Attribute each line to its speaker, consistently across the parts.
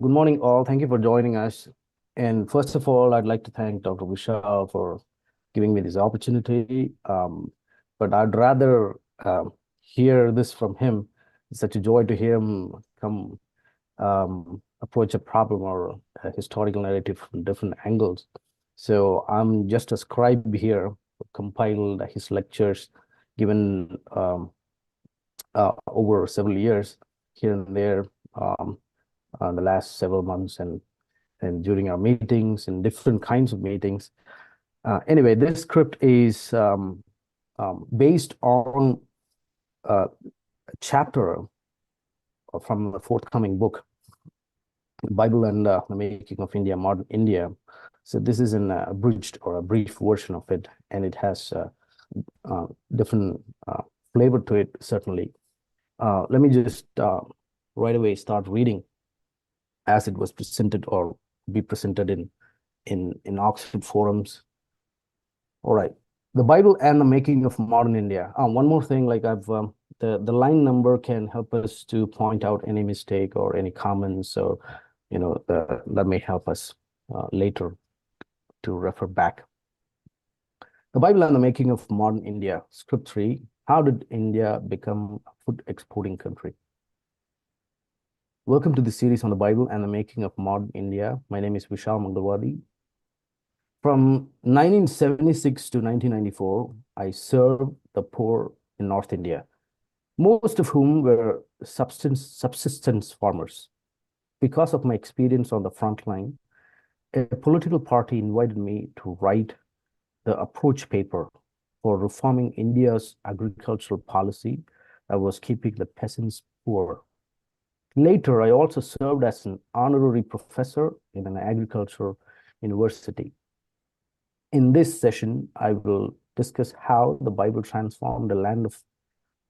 Speaker 1: Good morning, all. Thank you for joining us. And first of all, I'd like to thank Dr. Vishal for giving me this opportunity. But I'd rather hear this from him. It's such a joy to hear him come approach a problem or a historical narrative from different angles. So I'm just a scribe here, who compiled his lectures given over several years here and there. The last several months and during our meetings and different kinds of meetings. Anyway, this script is based on a chapter from the forthcoming book, Bible and the Making of India, Modern India. So this is an abridged or a brief version of it, and it has different flavor to it, certainly. Let me just right away start reading as it was presented or be presented in Oxford forums. All right, the Bible and the Making of Modern India. One more thing, like the line number can help us to point out any mistake or any comments, or that may help us later to refer back. The Bible and the Making of Modern India, Script 3. How did India become a food exporting country? Welcome to the series on the Bible and the Making of Modern India. My name is Vishal Mangalwadi. From 1976 to 1994, I served the poor in North India, most of whom were subsistence farmers. Because of my experience on the front line, a political party invited me to write the approach paper for reforming India's agricultural policy that was keeping the peasants poor. Later, I also served as an honorary professor in an agricultural university. In this session, I will discuss how the Bible transformed a land of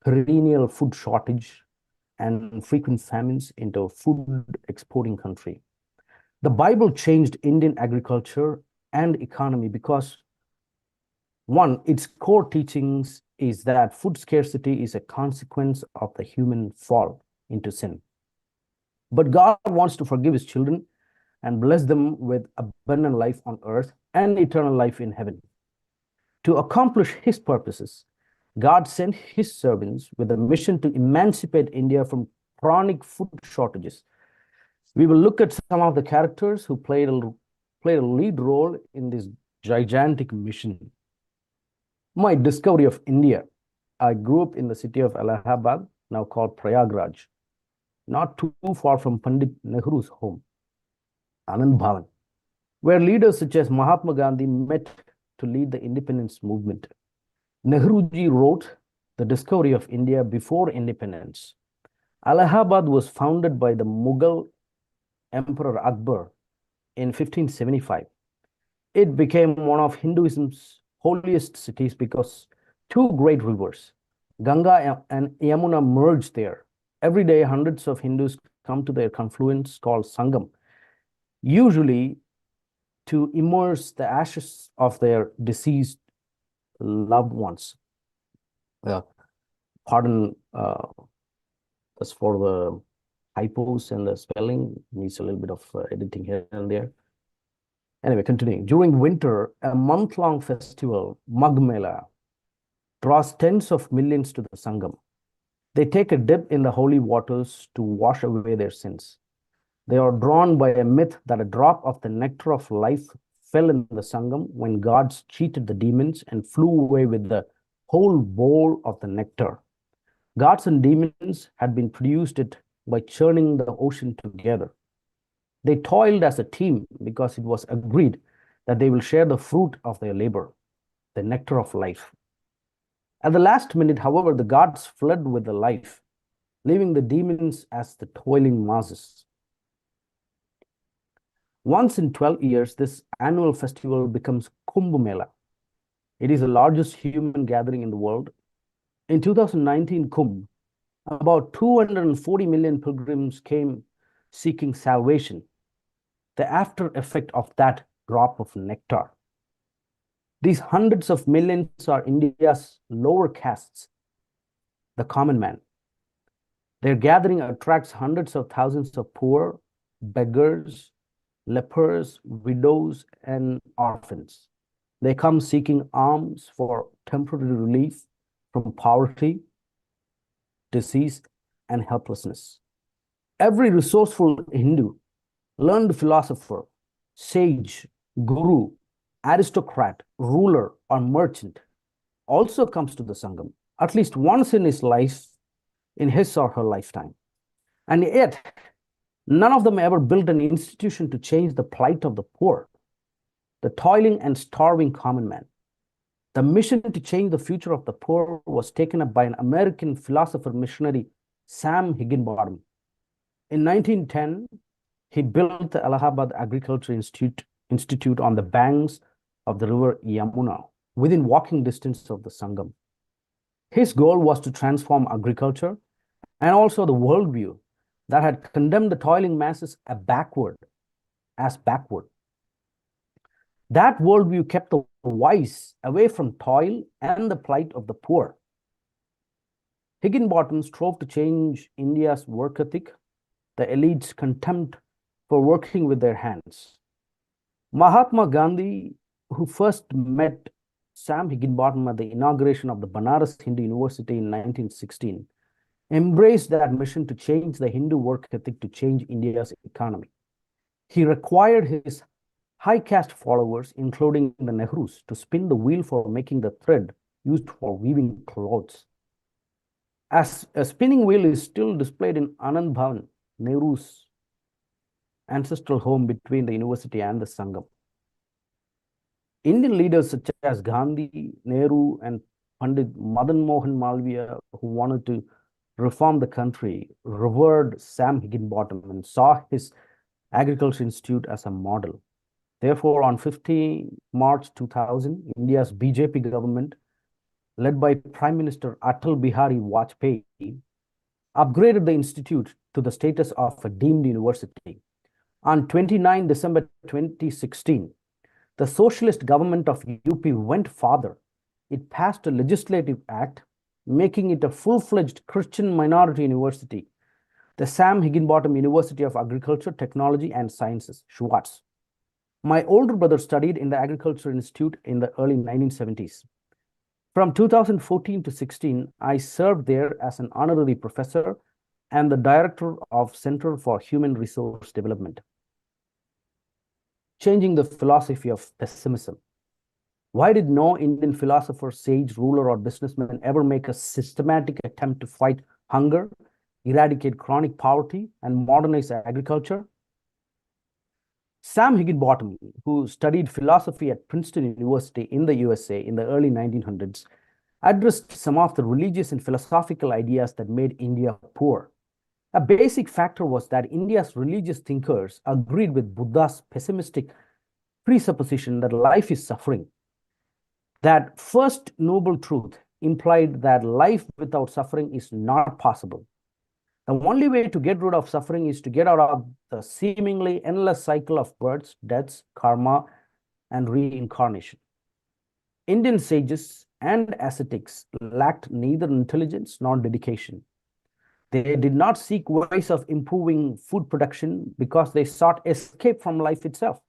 Speaker 1: perennial food shortage and frequent famines into a food exporting country. The Bible changed Indian agriculture and economy because, one, its core teachings is that food scarcity is a consequence of the human fall into sin. But God wants to forgive his children and bless them with abundant life on earth and eternal life in heaven. To accomplish his purposes, God sent his servants with a mission to emancipate India from chronic food shortages. We will look at some of the characters who played a lead role in this gigantic mission. My discovery of India. I grew up in the city of Allahabad, now called Prayagraj, not too far from Pandit Nehru's home, Anand Bhavan, where leaders such as Mahatma Gandhi met to lead the independence movement. Nehruji wrote The Discovery of India before independence. Allahabad was founded by the Mughal Emperor Akbar in 1575. It became one of Hinduism's holiest cities because two great rivers, Ganga and Yamuna, merged there. Every day, hundreds of Hindus come to their confluence called Sangam, usually to immerse the ashes of their deceased loved ones. Pardon us for the typos and the spelling, needs a little bit of editing here and there. Anyway, continuing. During winter, a month-long festival, Magh Mela, draws tens of millions to the Sangam. They take a dip in the holy waters to wash away their sins. They are drawn by a myth that a drop of the nectar of life fell in the Sangam when gods cheated the demons and flew away with the whole bowl of the nectar. Gods and demons had been produced it by churning the ocean together. They toiled as a team because it was agreed that they will share the fruit of their labor, the nectar of life. At the last minute, however, the gods fled with the life, leaving the demons as the toiling masses. Once in 12 years, this annual festival becomes Kumbh Mela. It is the largest human gathering in the world. In 2019 Kumbh, about 240 million pilgrims came seeking salvation, the after effect of that drop of nectar. These hundreds of millions are India's lower castes, the common man. Their gathering attracts hundreds of thousands of poor beggars, lepers, widows, and orphans. They come seeking alms for temporary relief from poverty, disease, and helplessness. Every resourceful Hindu, learned philosopher, sage, guru, aristocrat, ruler, or merchant also comes to the Sangam at least once in his life, in his or her lifetime. And yet, none of them ever built an institution to change the plight of the poor, the toiling and starving common man. The mission to change the future of the poor was taken up by an American philosopher missionary, Sam Higginbottom. In 1910, he built the Allahabad Agriculture Institute on the banks of the river Yamuna, within walking distance of the Sangam. His goal was to transform agriculture and also the worldview that had condemned the toiling masses as backward. That worldview kept the wise away from toil and the plight of the poor. Higginbottom strove to change India's work ethic, the elite's contempt for working with their hands. Mahatma Gandhi, who first met Sam Higginbottom at the inauguration of the Banaras Hindu University in 1916, embraced that mission to change the Hindu work ethic to change India's economy. He required his high caste followers, including the Nehrus, to spin the wheel for making the thread used for weaving clothes. As a spinning wheel is still displayed in Anand Bhavan, Nehru's ancestral home between the university and the Sangam. Indian leaders such as Gandhi, Nehru, and Pandit Madan Mohan Malviya, who wanted to reform the country, revered Sam Higginbottom and saw his Agriculture Institute as a model. Therefore, on 15 March 2000, India's BJP government, led by Prime Minister Atal Bihari Vajpayee, upgraded the institute to the status of a deemed university. On 29 December 2016, the socialist government of UP went farther. It passed a legislative act making it a full-fledged Christian minority university, the Sam Higginbottom University of Agriculture, Technology, and Sciences, Schwartz. My older brother studied in the Agriculture Institute in the early 1970s. From 2014 to 16, I served there as an honorary professor and the director of Center for Human Resource Development. Changing the philosophy of pessimism. Why did no Indian philosopher, sage, ruler, or businessman ever make a systematic attempt to fight hunger, eradicate chronic poverty, and modernize agriculture? Sam Higginbottom, who studied philosophy at Princeton University in the USA in the early 1900s, addressed some of the religious and philosophical ideas that made India poor. A basic factor was that India's religious thinkers agreed with Buddha's pessimistic presupposition that life is suffering. That first noble truth implied that life without suffering is not possible. The only way to get rid of suffering is to get out of the seemingly endless cycle of births, deaths, karma, and reincarnation. Indian sages and ascetics lacked neither intelligence nor dedication. They did not seek ways of improving food production because they sought escape from life itself.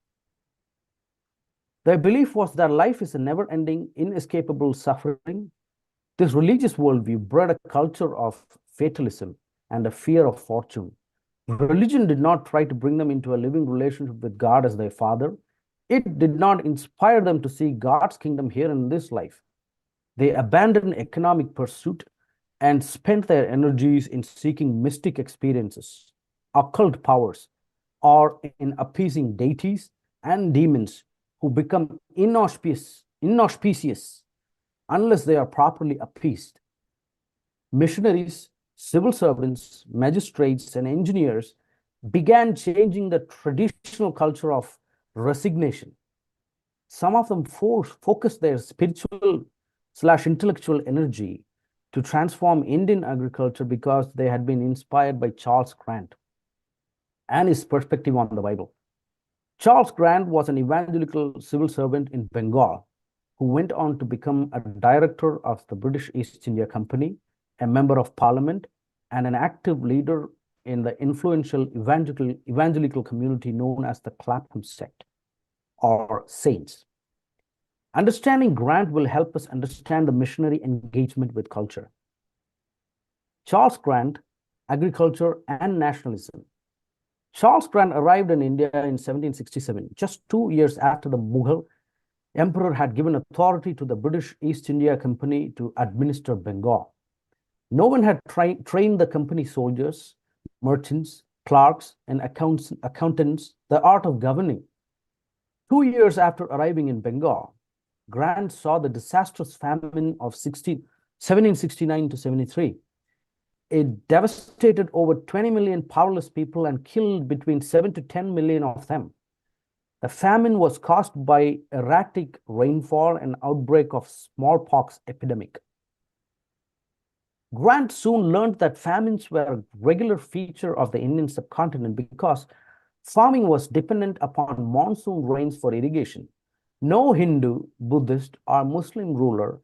Speaker 1: Their belief was that life is a never-ending, inescapable suffering. This religious worldview bred a culture of fatalism and a fear of fortune. Religion did not try to bring them into a living relationship with God as their father. It did not inspire them to see God's kingdom here in this life. They abandoned economic pursuit and spent their energies in seeking mystic experiences, occult powers, or in appeasing deities and demons who become inauspicious unless they are properly appeased. Missionaries, civil servants, magistrates, and engineers began changing the traditional culture of resignation. Some of them focused their spiritual/intellectual energy to transform Indian agriculture because they had been inspired by Charles Grant and his perspective on the Bible. Charles Grant was an evangelical civil servant in Bengal who went on to become a director of the British East India Company, a member of parliament, and an active leader in the influential evangelical community known as the Clapham sect or saints. Understanding Grant will help us understand the missionary engagement with culture. Charles Grant, agriculture and nationalism. Charles Grant arrived in India in 1767, just 2 years after the Mughal emperor had given authority to the British East India Company to administer Bengal. No one had trained the company soldiers, merchants, clerks, and accountants the art of governing. 2 years after arriving in Bengal, Grant saw the disastrous famine of 1769 to 73. It devastated over 20 million powerless people and killed between 7 to 10 million of them. The famine was caused by erratic rainfall and outbreak of smallpox epidemic. Grant soon learned that famines were a regular feature of the Indian subcontinent because farming was dependent upon monsoon rains for irrigation. No Hindu, Buddhist, or Muslim ruler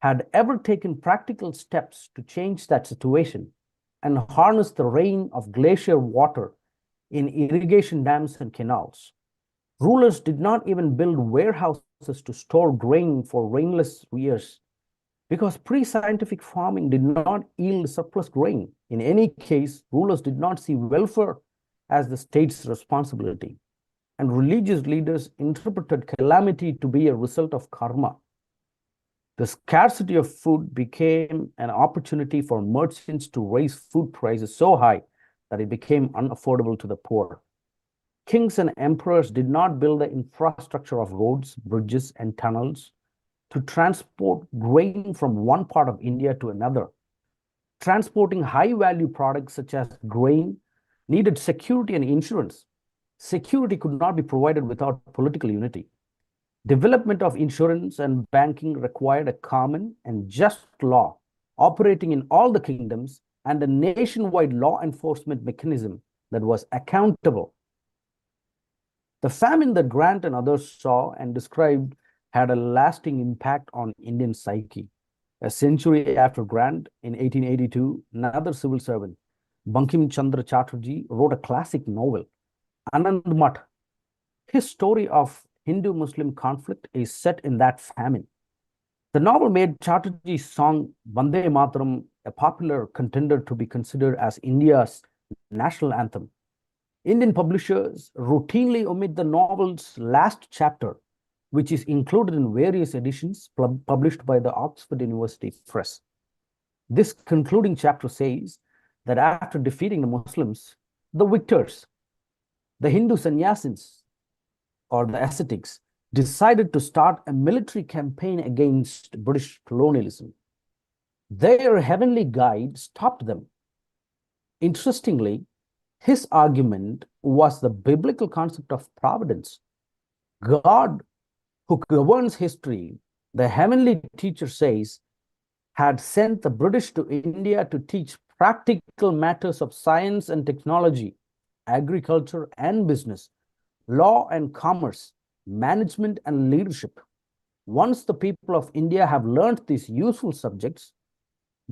Speaker 1: had ever taken practical steps to change that situation and harness the rain of glacier water in irrigation dams and canals. Rulers did not even build warehouses to store grain for rainless years because pre-scientific farming did not yield surplus grain. In any case, rulers did not see welfare as the state's responsibility, and religious leaders interpreted calamity to be a result of karma. The scarcity of food became an opportunity for merchants to raise food prices so high that it became unaffordable to the poor. Kings and emperors did not build the infrastructure of roads, bridges, and tunnels to transport grain from one part of India to another. Transporting high-value products such as grain needed security and insurance. Security could not be provided without political unity. Development of insurance and banking required a common and just law operating in all the kingdoms and a nationwide law enforcement mechanism that was accountable. The famine that Grant and others saw and described had a lasting impact on Indian psyche. A century after Grant, in 1882, another civil servant, Bankim Chandra Chatterjee, wrote a classic novel, Anand Math. His story of Hindu-Muslim conflict is set in that famine. The novel made Chatterjee's song Vande Mataram a popular contender to be considered as India's national anthem. Indian publishers routinely omit the novel's last chapter, which is included in various editions published by the Oxford University Press. This concluding chapter says that after defeating the Muslims, the victors, the Hindu sannyasins, or the ascetics, decided to start a military campaign against British colonialism. Their heavenly guide stopped them. Interestingly, his argument was the biblical concept of providence. God, who governs history, the heavenly teacher says, had sent the British to India to teach practical matters of science and technology, agriculture and business, law and commerce, management and leadership. Once the people of India have learned these useful subjects,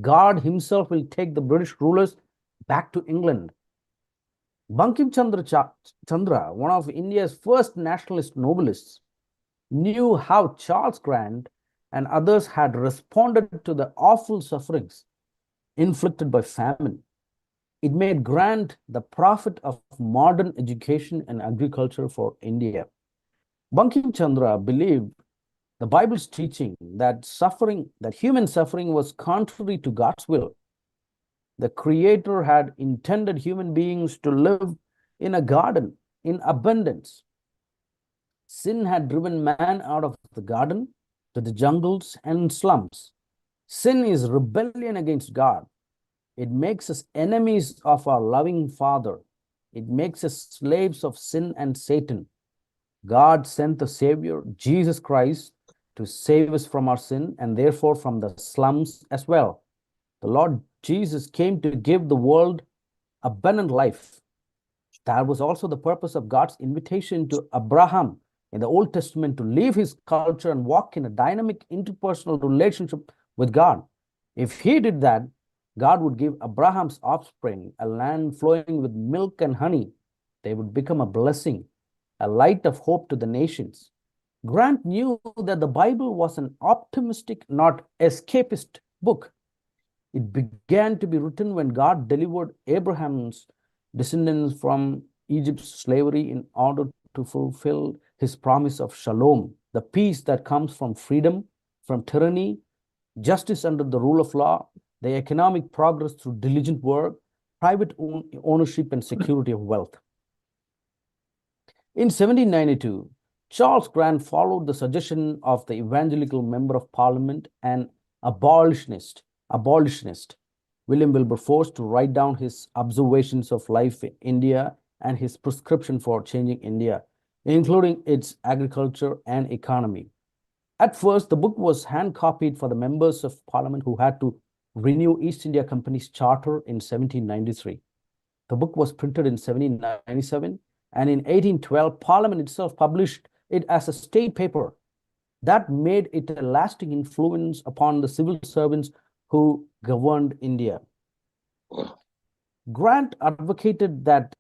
Speaker 1: God himself will take the British rulers back to England. Bankim Chandra, one of India's first nationalist novelists, knew how Charles Grant and others had responded to the awful sufferings inflicted by famine. It made Grant the prophet of modern education and agriculture for India. Bankim Chandra believed the Bible's teaching that human suffering was contrary to God's will. The Creator had intended human beings to live in a garden in abundance. Sin had driven man out of the garden to the jungles and slums. Sin is rebellion against God. It makes us enemies of our loving Father. It makes us slaves of sin and Satan. God sent the Savior, Jesus Christ, to save us from our sin and therefore from the slums as well. The Lord Jesus came to give the world abundant life. That was also the purpose of God's invitation to Abraham in the Old Testament to leave his culture and walk in a dynamic interpersonal relationship with God. If he did that, God would give Abraham's offspring a land flowing with milk and honey. They would become a blessing, a light of hope to the nations. Grant knew that the Bible was an optimistic, not escapist book. It began to be written when God delivered Abraham's descendants from Egypt's slavery in order to fulfill his promise of shalom, the peace that comes from freedom, from tyranny, justice under the rule of law, the economic progress through diligent work, private ownership, and security of wealth. In 1792, Charles Grant followed the suggestion of the evangelical member of parliament and abolitionist William Wilberforce to write down his observations of life in India and his prescription for changing India, including its agriculture and economy. At first, the book was hand-copied for the members of parliament who had to renew East India Company's charter in 1793. The book was printed in 1797, and in 1812, Parliament itself published it as a state paper. That made it a lasting influence upon the civil servants who governed India. Grant advocated that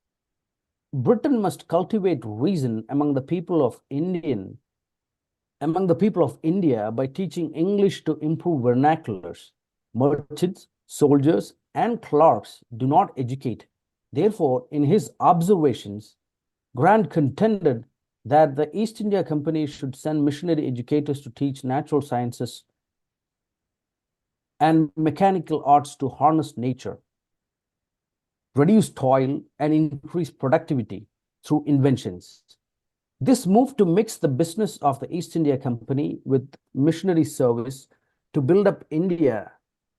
Speaker 1: Britain must cultivate reason among the people of India by teaching English to improve vernaculars. Merchants, soldiers, and clerks do not educate. Therefore, in his observations, Grant contended that the East India Company should send missionary educators to teach natural sciences and mechanical arts to harness nature, reduce toil, and increase productivity through inventions. This move to mix the business of the East India Company with missionary service to build up India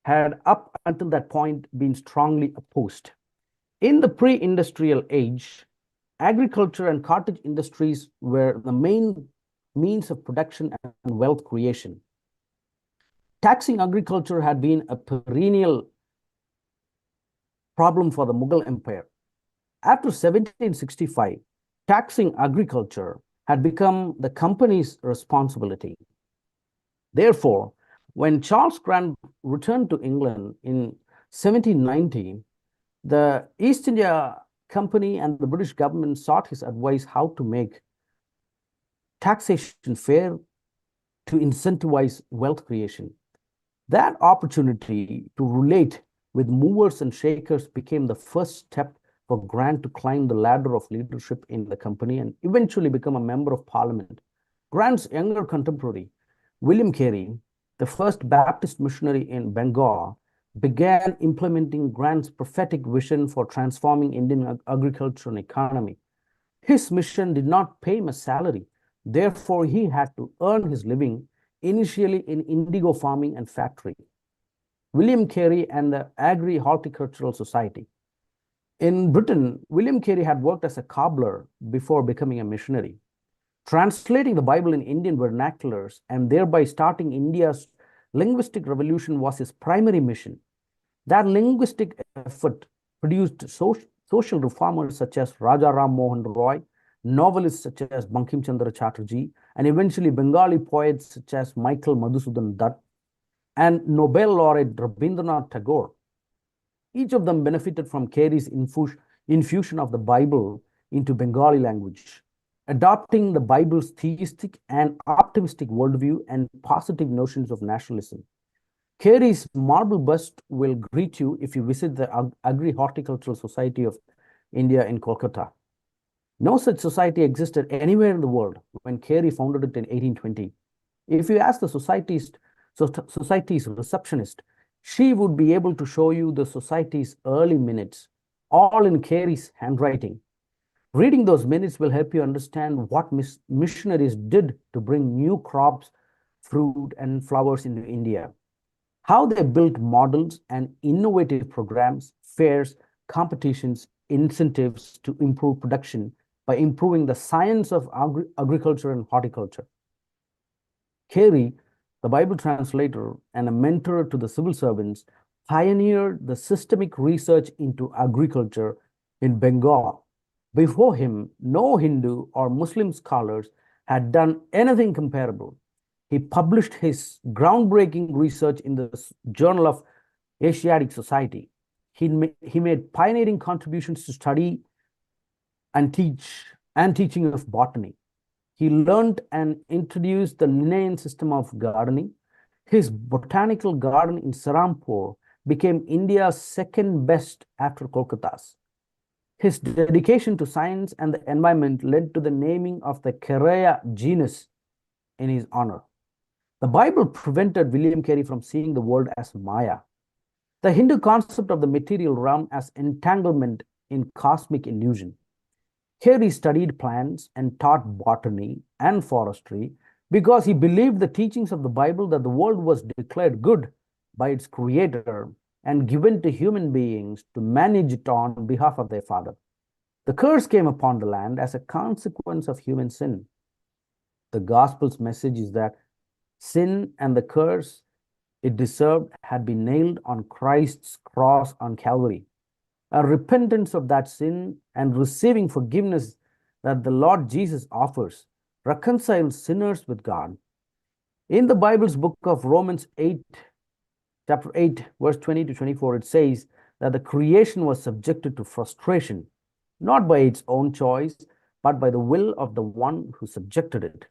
Speaker 1: had up until that point been strongly opposed. In the pre-industrial age, agriculture and cottage industries were the main means of production and wealth creation. Taxing agriculture had been a perennial problem for the Mughal Empire. After 1765, taxing agriculture had become the company's responsibility. Therefore, when Charles Grant returned to England in 1790, the East India Company and the British government sought his advice how to make taxation fair to incentivize wealth creation. That opportunity to relate with movers and shakers became the first step for Grant to climb the ladder of leadership in the company and eventually become a member of parliament. Grant's younger contemporary, William Carey, the first Baptist missionary in Bengal, began implementing Grant's prophetic vision for transforming Indian agriculture and economy. His mission did not pay him a salary. Therefore, he had to earn his living, initially in indigo farming and factory. William Carey and the Agri-Horticultural Society. In Britain, William Carey had worked as a cobbler before becoming a missionary. Translating the Bible in Indian vernaculars and thereby starting India's linguistic revolution was his primary mission. That linguistic effort produced social reformers such as Raja Ram Mohan Roy, novelists such as Bankim Chandra Chatterjee, and eventually Bengali poets such as Michael Madhusudan Dutt and Nobel laureate Rabindranath Tagore. Each of them benefited from Carey's infusion of the Bible into Bengali language, adopting the Bible's theistic and optimistic worldview and positive notions of nationalism. Carey's marble bust will greet you if you visit the Agri-Horticultural Society of India in Kolkata. No such society existed anywhere in the world when Carey founded it in 1820. If you ask the society's receptionist, she would be able to show you the society's early minutes, all in Carey's handwriting. Reading those minutes will help you understand what missionaries did to bring new crops, fruit, and flowers into India. How they built models and innovative programs, fairs, competitions, incentives to improve production by improving the science of agriculture and horticulture. Carey, the Bible translator and a mentor to the civil servants, pioneered the systemic research into agriculture in Bengal. Before him, no Hindu or Muslim scholars had done anything comparable. He published his groundbreaking research in the Journal of Asiatic society. He made pioneering contributions to study and teaching of botany. He learned and introduced the Linnaean system of gardening. His botanical garden in Serampore became India's second best after Kolkata's. His dedication to science and the environment led to the naming of the Carey genus in his honor. The Bible prevented William Carey from seeing the world as Maya, the Hindu concept of the material realm as entanglement in cosmic illusion. Here he studied plants and taught botany and forestry because he believed the teachings of the Bible that the world was declared good by its creator and given to human beings to manage it on behalf of their father. The curse came upon the land as a consequence of human sin. The gospel's message is that sin and the curse it deserved had been nailed on Christ's cross on Calvary. A repentance of that sin and receiving forgiveness that the Lord Jesus offers reconciles sinners with God. In the Bible's book of Romans 8, chapter 8, verse 20 to 24, it says that the creation was subjected to frustration, not by its own choice, but by the will of the one who subjected it,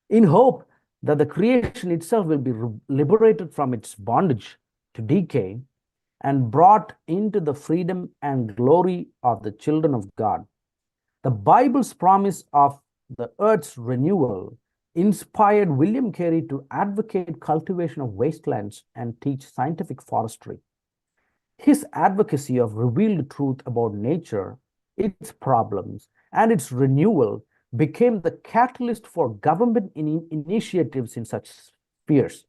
Speaker 1: in hope that the creation itself will be liberated from its bondage to decay and brought into the freedom and glory of the children of God. The Bible's promise of the earth's renewal inspired William Carey to advocate cultivation of wastelands and teach scientific forestry. His advocacy of revealed truth about nature, its problems, and its renewal became the catalyst for government initiatives in such spheres.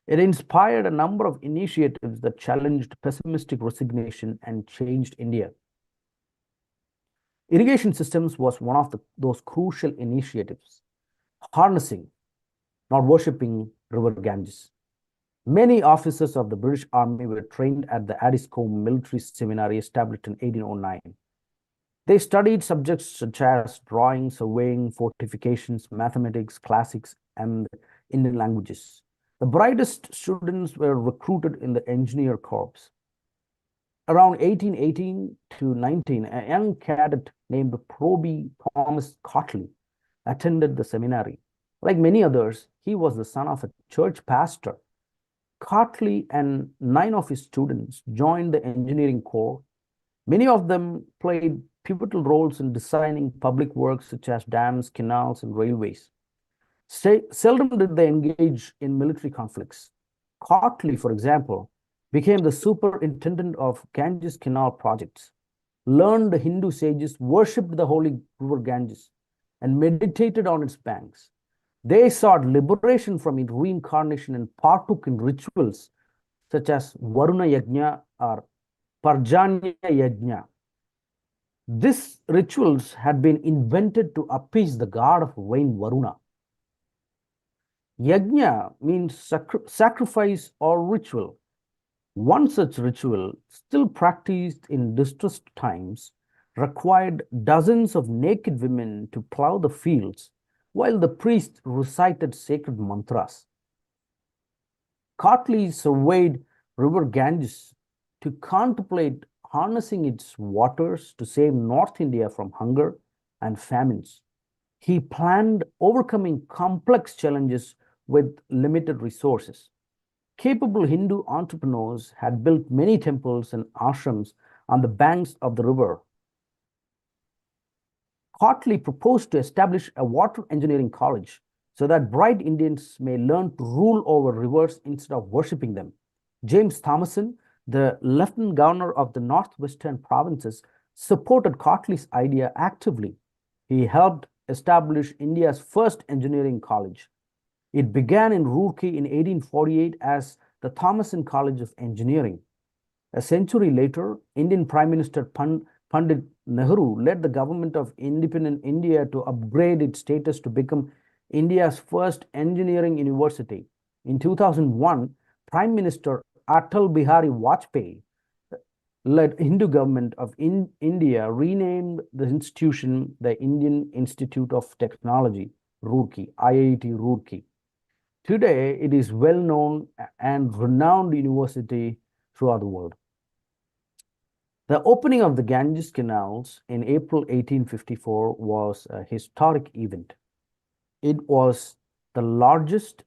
Speaker 1: It inspired a number of initiatives that challenged pessimistic resignation and changed India. Irrigation systems was one of those crucial initiatives. Harnessing, not worshipping River Ganges. Many officers of the British Army were trained at the Addiscombe Military Seminary established in 1809. They studied subjects such as drawing, surveying, fortifications, mathematics, classics, and Indian languages. The brightest students were recruited in the engineer corps. Around 1818 to 19, a young cadet named Proby Thomas Cotley attended the seminary. Like many others, he was the son of a church pastor. Cotley and 9 of his students joined the engineering corps. Many of them played pivotal roles in designing public works such as dams, canals, and railways. Seldom did they engage in military conflicts. Cotley, for example, became the superintendent of Ganges Canal projects, learned the Hindu sages, worshipped the holy river Ganges, and meditated on its banks. They sought liberation from reincarnation and partook in rituals such as Varuna Yajna or Parjanya Yajna. These rituals had been invented to appease the god of rain Varuna. Yajna means sacrifice or ritual. One such ritual, still practiced in distressed times, required dozens of naked women to plow the fields while the priest recited sacred mantras. Cotley surveyed river Ganges to contemplate harnessing its waters to save North India from hunger and famines. He planned overcoming complex challenges with limited resources. Capable Hindu entrepreneurs had built many temples and ashrams on the banks of the river. Cotley proposed to establish a water engineering college so that bright Indians may learn to rule over rivers instead of worshipping them. James Thomason, the Lieutenant Governor of the Northwestern Provinces, supported Cotley's idea actively. He helped establish India's first engineering college. It began in Roorkee in 1848 as the Thomason College of Engineering. A century later, Indian Prime Minister Pandit Nehru led the government of independent India to upgrade its status to become India's first engineering university. In 2001, Prime Minister Atal Bihari Vajpayee led Hindu government of India renamed the institution the Indian Institute of Technology, Roorkee, IIT Roorkee. Today, it is well-known and renowned university throughout the world. The opening of the Ganges canals in April 1854 was a historic event. It was the largest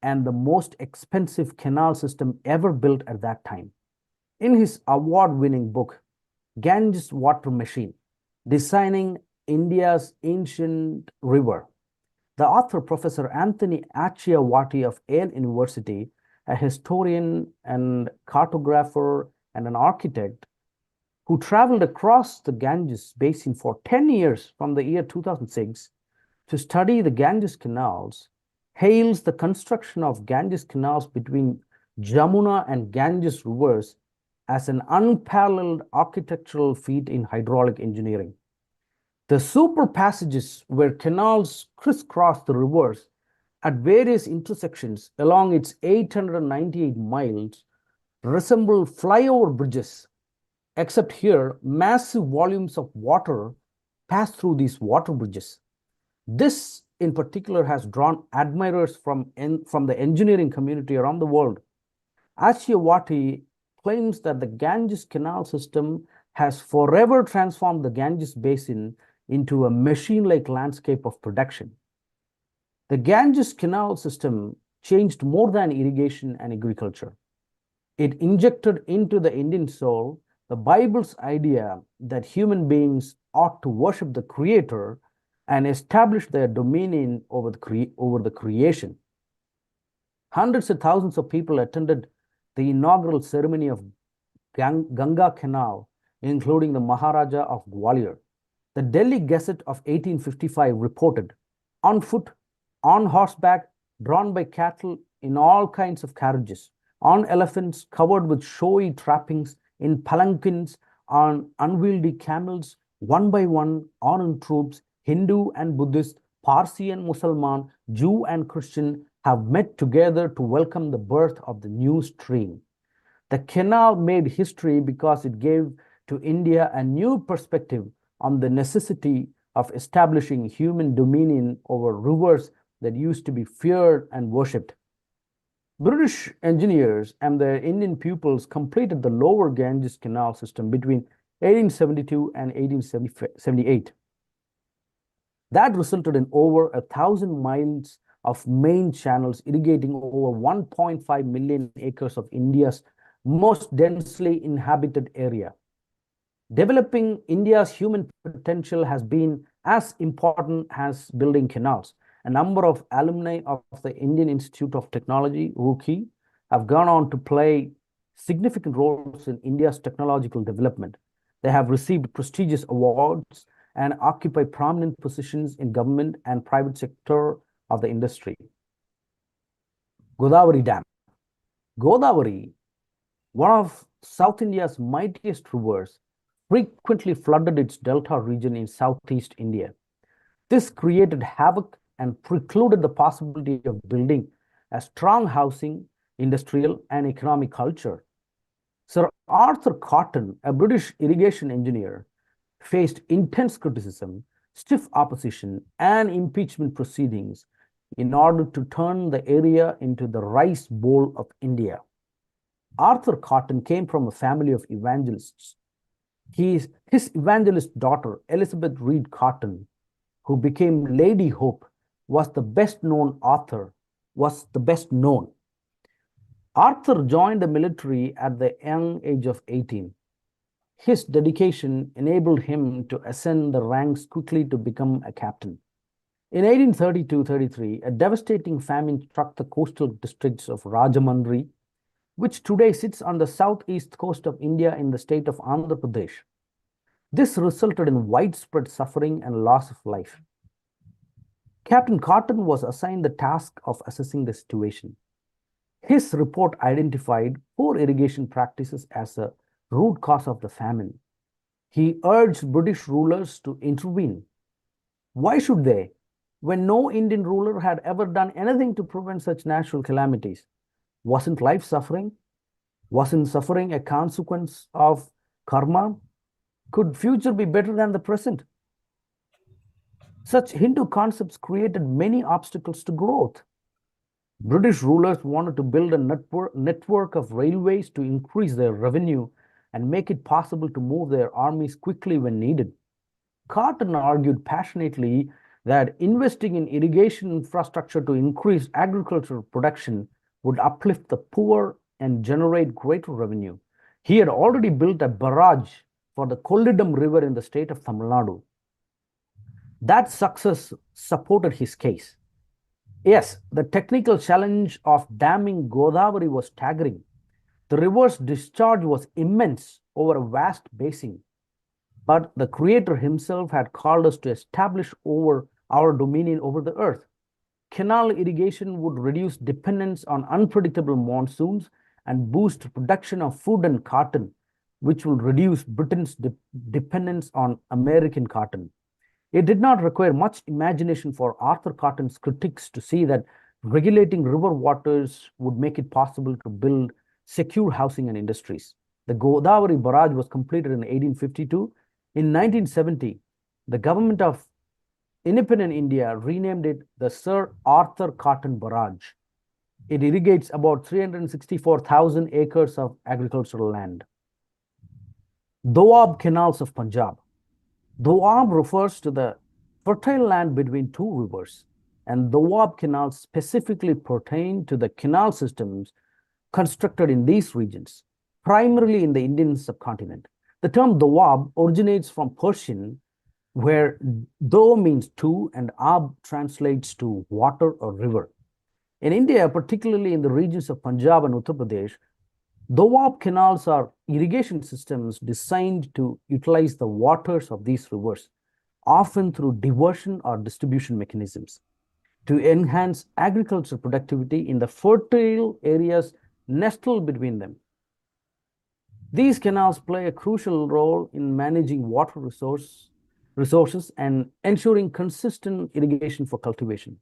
Speaker 1: and the most expensive canal system ever built at that time. In his award-winning book, Ganges Water Machine, Designing India's Ancient River, the author, Professor Anthony Acciawati of Yale University, a historian and cartographer and an architect who traveled across the Ganges basin for 10 years from the year 2006 to study the Ganges canals, hails the construction of Ganges canals between Jamuna and Ganges rivers as an unparalleled architectural feat in hydraulic engineering. The super passages where canals crisscross the rivers at various intersections along its 898 miles resemble flyover bridges, except here massive volumes of water pass through these water bridges. This in particular has drawn admirers from the engineering community around the world. Acciawati claims that the Ganges canal system has forever transformed the Ganges basin into a machine-like landscape of production. The Ganges canal system changed more than irrigation and agriculture. It injected into the Indian soul the Bible's idea that human beings ought to worship the Creator and establish their dominion over the creation. Hundreds of thousands of people attended the inaugural ceremony of Ganga Canal, including the Maharaja of Gwalior. The Delhi Gazette of 1855 reported, on foot, on horseback, drawn by cattle in all kinds of carriages, on elephants covered with showy trappings, in palanquins, on unwieldy camels, one by one, or in troops, Hindu and Buddhist, Parsi and Mussalman, Jew and Christian have met together to welcome the birth of the new stream. The canal made history because it gave to India a new perspective on the necessity of establishing human dominion over rivers that used to be feared and worshipped. British engineers and their Indian pupils completed the lower Ganges canal system between 1872 and 1878. That resulted in over 1,000 miles of main channels irrigating over 1.5 million acres of India's most densely inhabited area. Developing India's human potential has been as important as building canals. A number of alumni of the Indian Institute of Technology, RUCI, have gone on to play significant roles in India's technological development. They have received prestigious awards and occupy prominent positions in government and private sector of the industry. Godavari Dam. Godavari, one of South India's mightiest rivers, frequently flooded its delta region in southeast India. This created havoc and precluded the possibility of building a strong housing, industrial, and economic culture. Sir Arthur Cotton, a British irrigation engineer, faced intense criticism, stiff opposition, and impeachment proceedings in order to turn the area into the rice bowl of India. Arthur Cotton came from a family of evangelists. His evangelist daughter, Elizabeth Reed Cotton, who became Lady Hope, was the best known. Arthur joined the military at the young age of 18. His dedication enabled him to ascend the ranks quickly to become a captain. In 1832-33, a devastating famine struck the coastal districts of Rajahmundry, which today sits on the southeast coast of India in the state of Andhra Pradesh. This resulted in widespread suffering and loss of life. Captain Cotton was assigned the task of assessing the situation. His report identified poor irrigation practices as a root cause of the famine. He urged British rulers to intervene. Why should they, when no Indian ruler had ever done anything to prevent such natural calamities? Wasn't life suffering? Wasn't suffering a consequence of karma? Could future be better than the present? Such Hindu concepts created many obstacles to growth. British rulers wanted to build a network of railways to increase their revenue and make it possible to move their armies quickly when needed. Carton argued passionately that investing in irrigation infrastructure to increase agricultural production would uplift the poor and generate greater revenue. He had already built a barrage for the Kollidam River in the state of Tamil Nadu. That success supported his case. Yes, the technical challenge of damming Godavari was staggering. The river's discharge was immense over a vast basin. But the Creator himself had called us to establish over our dominion over the earth. Canal irrigation would reduce dependence on unpredictable monsoons and boost production of food and cotton, which will reduce Britain's dependence on American cotton. It did not require much imagination for Arthur Cotton's critics to see that regulating river waters would make it possible to build secure housing and industries. The Godavari barrage was completed in 1852. In 1970, the government of independent India renamed it the Sir Arthur Cotton Barrage. It irrigates about 364,000 acres of agricultural land. Doab Canals of Punjab. Doab refers to the fertile land between two rivers, and Doab canals specifically pertain to the canal systems constructed in these regions, primarily in the Indian subcontinent. The term Doab originates from Persian, where Do means two and Ab translates to water or river. In India, particularly in the regions of Punjab and Uttar Pradesh, Doab canals are irrigation systems designed to utilize the waters of these rivers, often through diversion or distribution mechanisms, to enhance agricultural productivity in the fertile areas nestled between them. These canals play a crucial role in managing water resources and ensuring consistent irrigation for cultivation.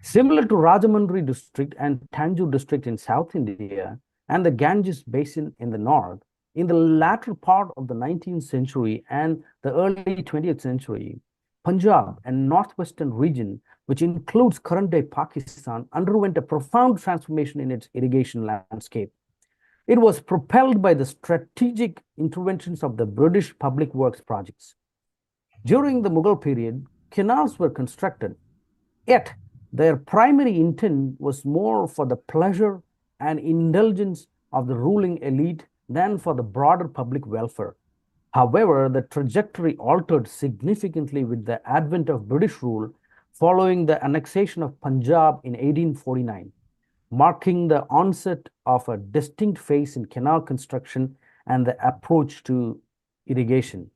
Speaker 1: Similar to Rajahmundry district and Tanjore district in South India, and the Ganges Basin in the north, in the latter part of the 19th century and the early 20th century, Punjab and northwestern region, which includes current-day Pakistan, underwent a profound transformation in its irrigation landscape. It was propelled by the strategic interventions of the British public works projects. During the Mughal period, canals were constructed, yet their primary intent was more for the pleasure and indulgence of the ruling elite than for the broader public welfare. However, the trajectory altered significantly with the advent of British rule following the annexation of Punjab in 1849, marking the onset of a distinct phase in canal construction and the approach to irrigation.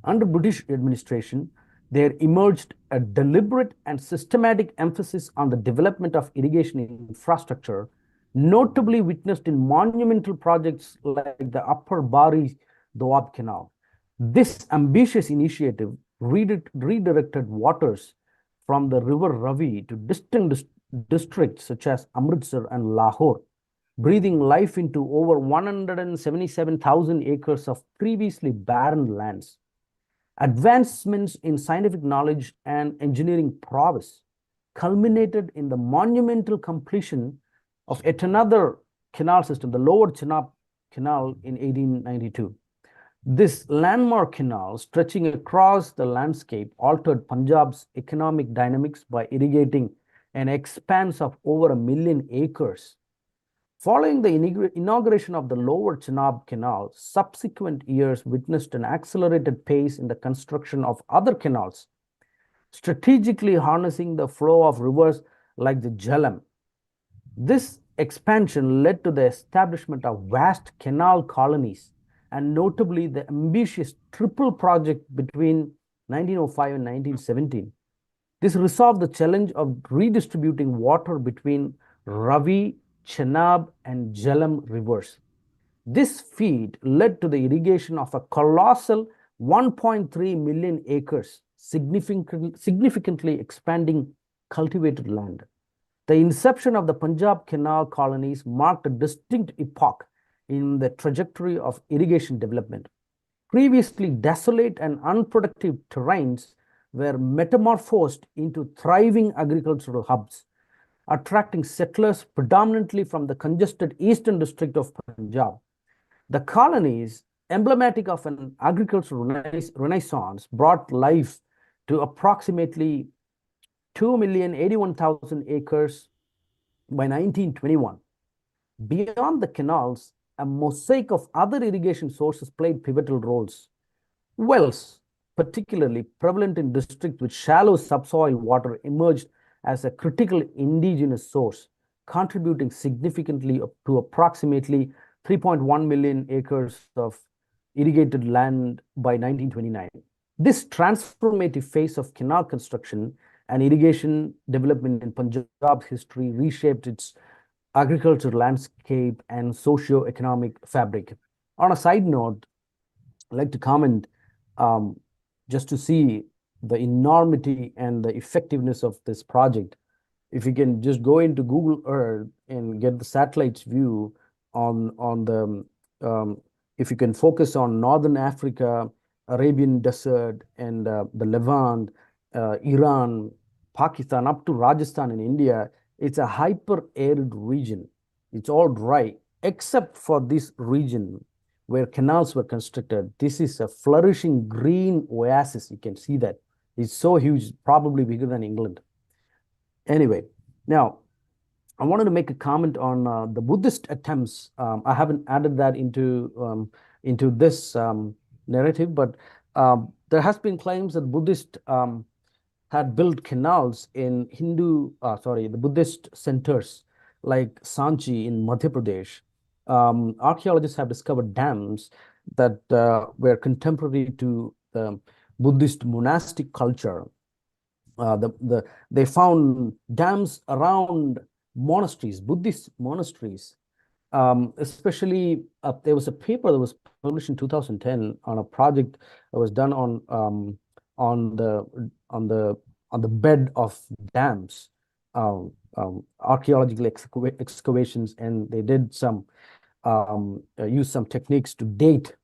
Speaker 1: Under British administration, there emerged a deliberate and systematic emphasis on the development of irrigation infrastructure, notably witnessed in monumental projects like the Upper Bari Doab Canal. This ambitious initiative redirected waters from the river Ravi to distant districts such as Amritsar and Lahore, breathing life into over 177,000 acres of previously barren lands. Advancements in scientific knowledge and engineering prowess culminated in the monumental completion of yet another canal system, the Lower Chenab Canal in 1892. This landmark canal, stretching across the landscape, altered Punjab's economic dynamics by irrigating an expanse of over 1 million acres. Following the inauguration of the Lower Chenab Canal, subsequent years witnessed an accelerated pace in the construction of other canals, strategically harnessing the flow of rivers like the Jhelum. This expansion led to the establishment of vast canal colonies, and notably the ambitious Triple Project between 1905 and 1917. This resolved the challenge of redistributing water between Ravi, Chenab, and Jhelum rivers. This feat led to the irrigation of a colossal 1.3 million acres, significantly expanding cultivated land. The inception of the Punjab Canal colonies marked a distinct epoch in the trajectory of irrigation development. Previously desolate and unproductive terrains were metamorphosed into thriving agricultural hubs. attracting settlers predominantly from the congested eastern district of Punjab. The colonies, emblematic of an agricultural renaissance, brought life to approximately 2,081,000 acres by 1921. Beyond the canals, a mosaic of other irrigation sources played pivotal roles. Wells, particularly prevalent in districts with shallow subsoil water, emerged as a critical indigenous source, contributing significantly to approximately 3.1 million acres of irrigated land by 1929. This transformative phase of canal construction and irrigation development in Punjab's history reshaped its agricultural landscape and socio-economic fabric. On a side note, I'd like to comment just to see the enormity and the effectiveness of this project. If you can just go into Google Earth and get the satellite's view on the, if you can focus on Northern Africa, Arabian Desert, and the Levant, Iran, Pakistan, up to Rajasthan in India, it's a hyper-arid region. It's all dry, except for this region where canals were constructed. This is a flourishing green oasis. You can see that. It's so huge, probably bigger than England. Anyway, now I wanted to make a comment on the Buddhist attempts. I haven't added that into this narrative, but there has been claims that Buddhist had built canals in the Buddhist centers like Sanchi in Madhya Pradesh. Archaeologists have discovered dams that were contemporary to the Buddhist monastic culture. They found dams around monasteries, Buddhist monasteries. Especially there was a paper that was published in 2010 on a project that was done on the bed of dams, archaeological excavations, and they did use some techniques to date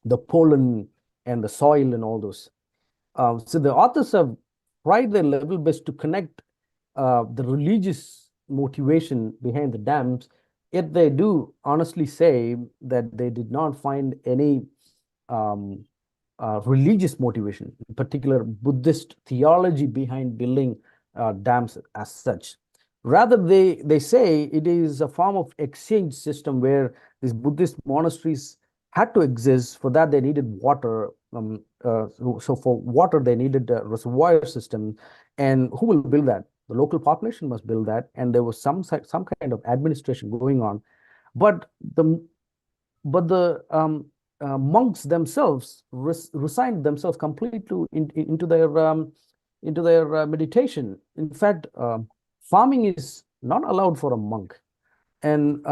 Speaker 1: the pollen and the soil and all those. So the authors have tried their level best to connect the religious motivation behind the dams, yet they do honestly say that they did not find any religious motivation, in particular Buddhist theology behind building dams as such. Rather, they say it is a form of exchange system where these Buddhist monasteries had to exist. For that, they needed water. So for water, they needed a reservoir system. And who will build that? The local population must build that. And there was some kind of administration going on. But the monks themselves resigned themselves completely into their meditation. In fact, farming is not allowed for a monk, and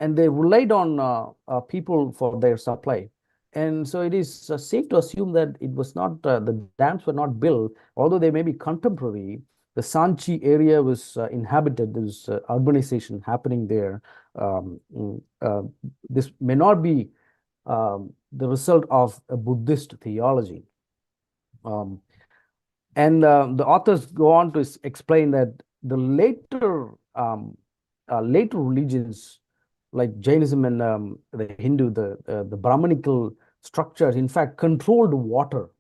Speaker 1: they relied on people for their supply. And so it is safe to assume that it was not the dams were not built, although they may be contemporary. The Sanchi area was inhabited. There's urbanization happening there. This may not be the result of a Buddhist theology. And the authors go on to explain that the later religions like Jainism and the Hindu, the Brahmanical structures, in fact, controlled water.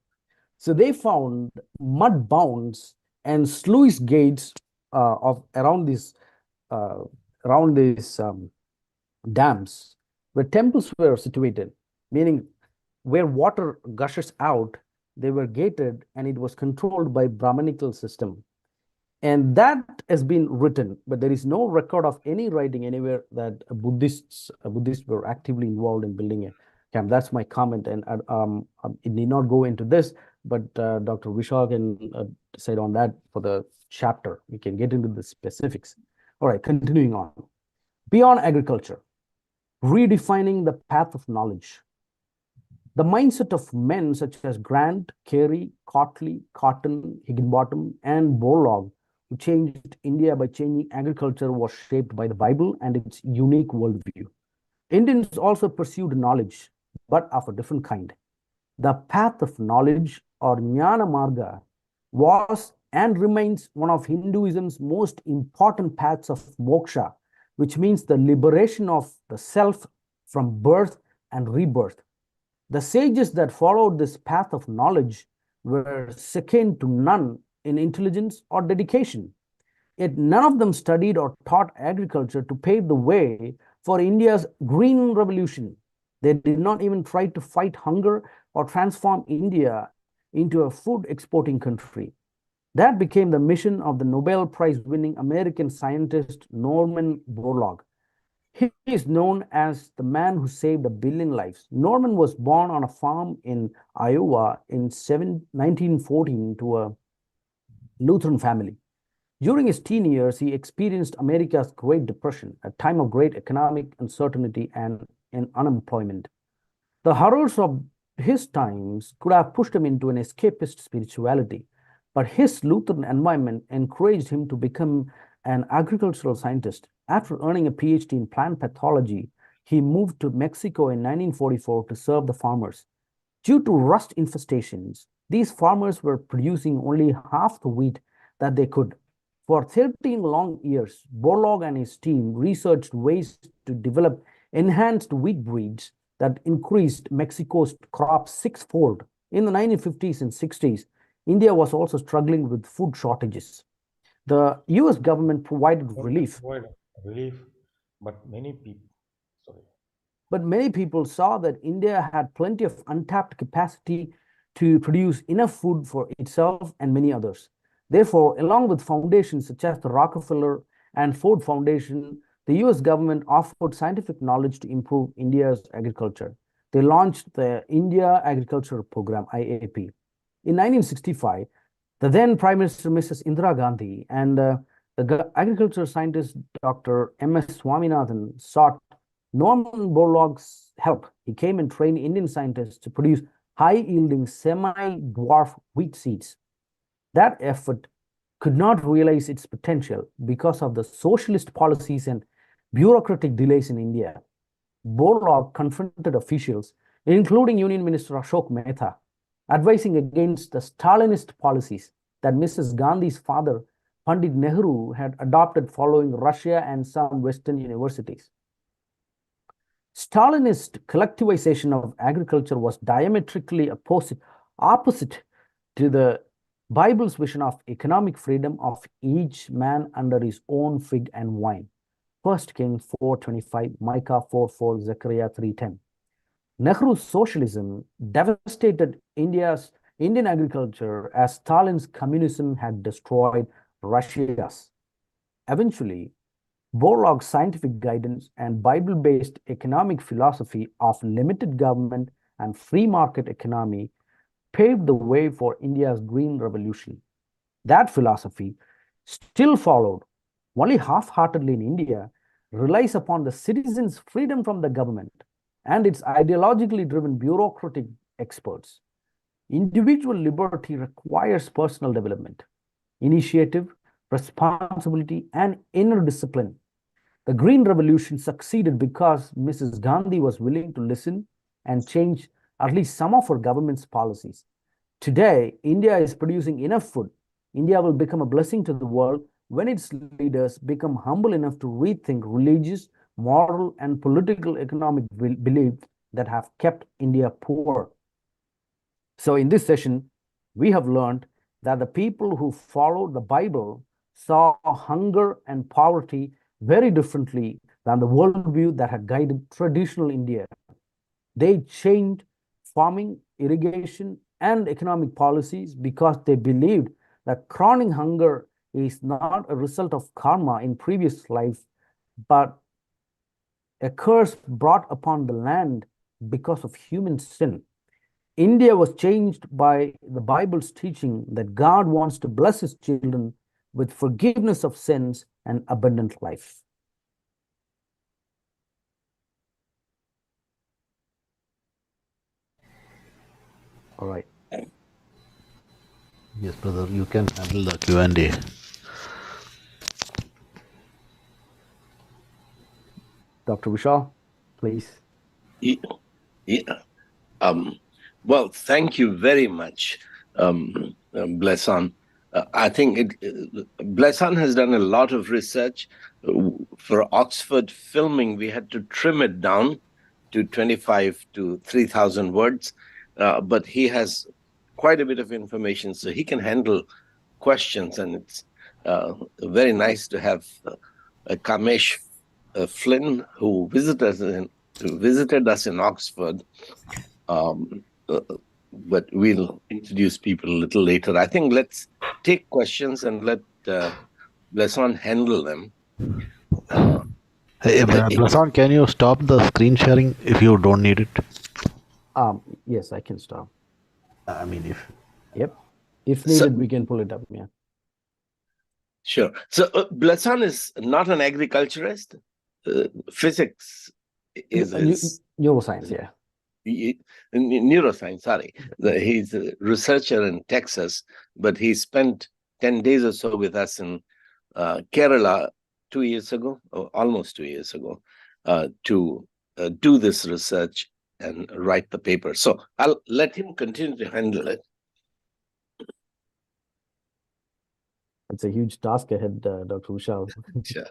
Speaker 1: So they found mud bounds and sluice gates around these dams where temples were situated, meaning where water gushes out, they were gated and it was controlled by Brahmanical system. And that has been written, but there is no record of any writing anywhere that Buddhists were actively involved in building a camp. That's my comment, and it need not go into this, but Dr. Vishal can decide on that for the chapter. We can get into the specifics. All right, continuing on. Beyond agriculture, redefining the path of knowledge. The mindset of men such as Grant, Carey, Cotley, Cotton, Higginbottom, and Borlaug, who changed India by changing agriculture, was shaped by the Bible and its unique worldview. Indians also pursued knowledge, but of a different kind. The path of knowledge, or Jnana Marga, was and remains one of Hinduism's most important paths of moksha, which means the liberation of the self from birth and rebirth. The sages that followed this path of knowledge were second to none in intelligence or dedication. Yet none of them studied or taught agriculture to pave the way for India's green revolution. They did not even try to fight hunger or transform India into a food exporting country. That became the mission of the Nobel Prize winning American scientist Norman Borlaug. He is known as the man who saved a billion lives. Norman was born on a farm in Iowa in 1914 to a Lutheran family. During his teen years, he experienced America's Great Depression, a time of great economic uncertainty and unemployment. The horrors of his times could have pushed him into an escapist spirituality, but his Lutheran environment encouraged him to become an agricultural scientist. After earning a PhD in plant pathology, he moved to Mexico in 1944 to serve the farmers. Due to rust infestations, these farmers were producing only half the wheat that they could. For 13 long years, Borlaug and his team researched ways to develop enhanced wheat breeds that increased Mexico's crop sixfold. In the 1950s and 60s, India was also struggling with food shortages. The US government provided relief.
Speaker 2: Relief, but many people, sorry.
Speaker 1: But many people saw that India had plenty of untapped capacity to produce enough food for itself and many others. Therefore, along with foundations such as the Rockefeller and Ford Foundation, the US government offered scientific knowledge to improve India's agriculture. They launched the India Agriculture Program, IAP. In 1965, the then Prime Minister, Mrs. Indira Gandhi, and the agriculture scientist, Dr. M.S. Swaminathan, sought Norman Borlaug's help. He came and trained Indian scientists to produce high-yielding semi-dwarf wheat seeds. That effort could not realize its potential because of the socialist policies and bureaucratic delays in India. Borlaug confronted officials, including Union Minister Ashok Mehta, advising against the Stalinist policies that Mrs. Gandhi's father, Pandit Nehru, had adopted following Russia and some Western universities. Stalinist collectivization of agriculture was diametrically opposite to the Bible's vision of economic freedom of each man under his own fig and wine. 1 Kings 4:25, Micah 4:4, Zechariah 3:10. Nehru's socialism devastated Indian agriculture as Stalin's communism had destroyed Russia's. Eventually, Borlaug's scientific guidance and Bible-based economic philosophy of limited government and free market economy paved the way for India's green revolution. That philosophy, still followed only half-heartedly in India, relies upon the citizens' freedom from the government and its ideologically driven bureaucratic experts. Individual liberty requires personal development, initiative, responsibility, and inner discipline. The Green Revolution succeeded because Mrs. Gandhi was willing to listen and change at least some of her government's policies. Today, India is producing enough food. India will become a blessing to the world when its leaders become humble enough to rethink religious, moral, and political economic beliefs that have kept India poor. So in this session, we have learned that the people who followed the Bible saw hunger and poverty very differently than the worldview that had guided traditional India. They changed farming, irrigation, and economic policies because they believed that chronic hunger is not a result of karma in previous life, but a curse brought upon the land because of human sin. India was changed by the Bible's teaching that God wants to bless his children with forgiveness of sins and abundant life. All right.
Speaker 3: Yes, brother, you can handle the Q&A.
Speaker 1: Dr. Vishal, please.
Speaker 4: Yeah. Well, thank you very much, Blesson. I think Blesson has done a lot of research. For Oxford filming, we had to trim it down to 25 to 3,000 words, but he has quite a bit of information, so he can handle questions, and it's very nice to have Kamesh Flynn, who visited us in Oxford. But we'll introduce people a little later. I think let's take questions and let Blesson handle them.
Speaker 3: Hey, Prasan, can you stop the screen sharing if you don't need it?
Speaker 1: Yes, I can stop.
Speaker 3: I mean, if
Speaker 1: Yep. If needed, we can pull it up. Yeah.
Speaker 4: Sure. So Blesson is not an agriculturist. Physics is
Speaker 1: Neuroscience, yeah.
Speaker 4: Neuroscience, sorry. He's a researcher in Texas, but he spent 10 days or so with us in Kerala 2 years ago, or almost 2 years ago, to do this research and write the paper. So I'll let him continue to handle it.
Speaker 1: It's a huge task ahead, Dr. Vishal.
Speaker 4: Sure.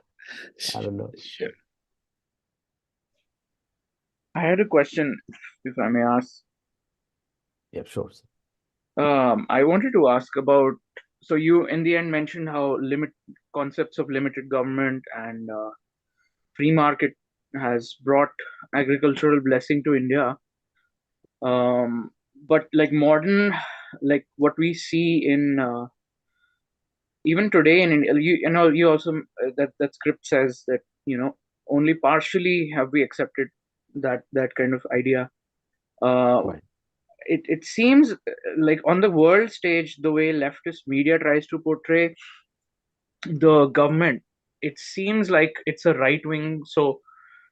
Speaker 1: I don't know.
Speaker 4: Sure.
Speaker 5: I had a question, if I may ask.
Speaker 1: Yeah, sure.
Speaker 5: I wanted to ask about, so you in the end mentioned how concepts of limited government and free market has brought agricultural blessing to India. But like modern, like what we see in even today in India, you also that script says that only partially have we accepted that kind of idea.
Speaker 1: Right.
Speaker 5: It seems like on the world stage, the way leftist media tries to portray the government, it seems like it's a right wing. So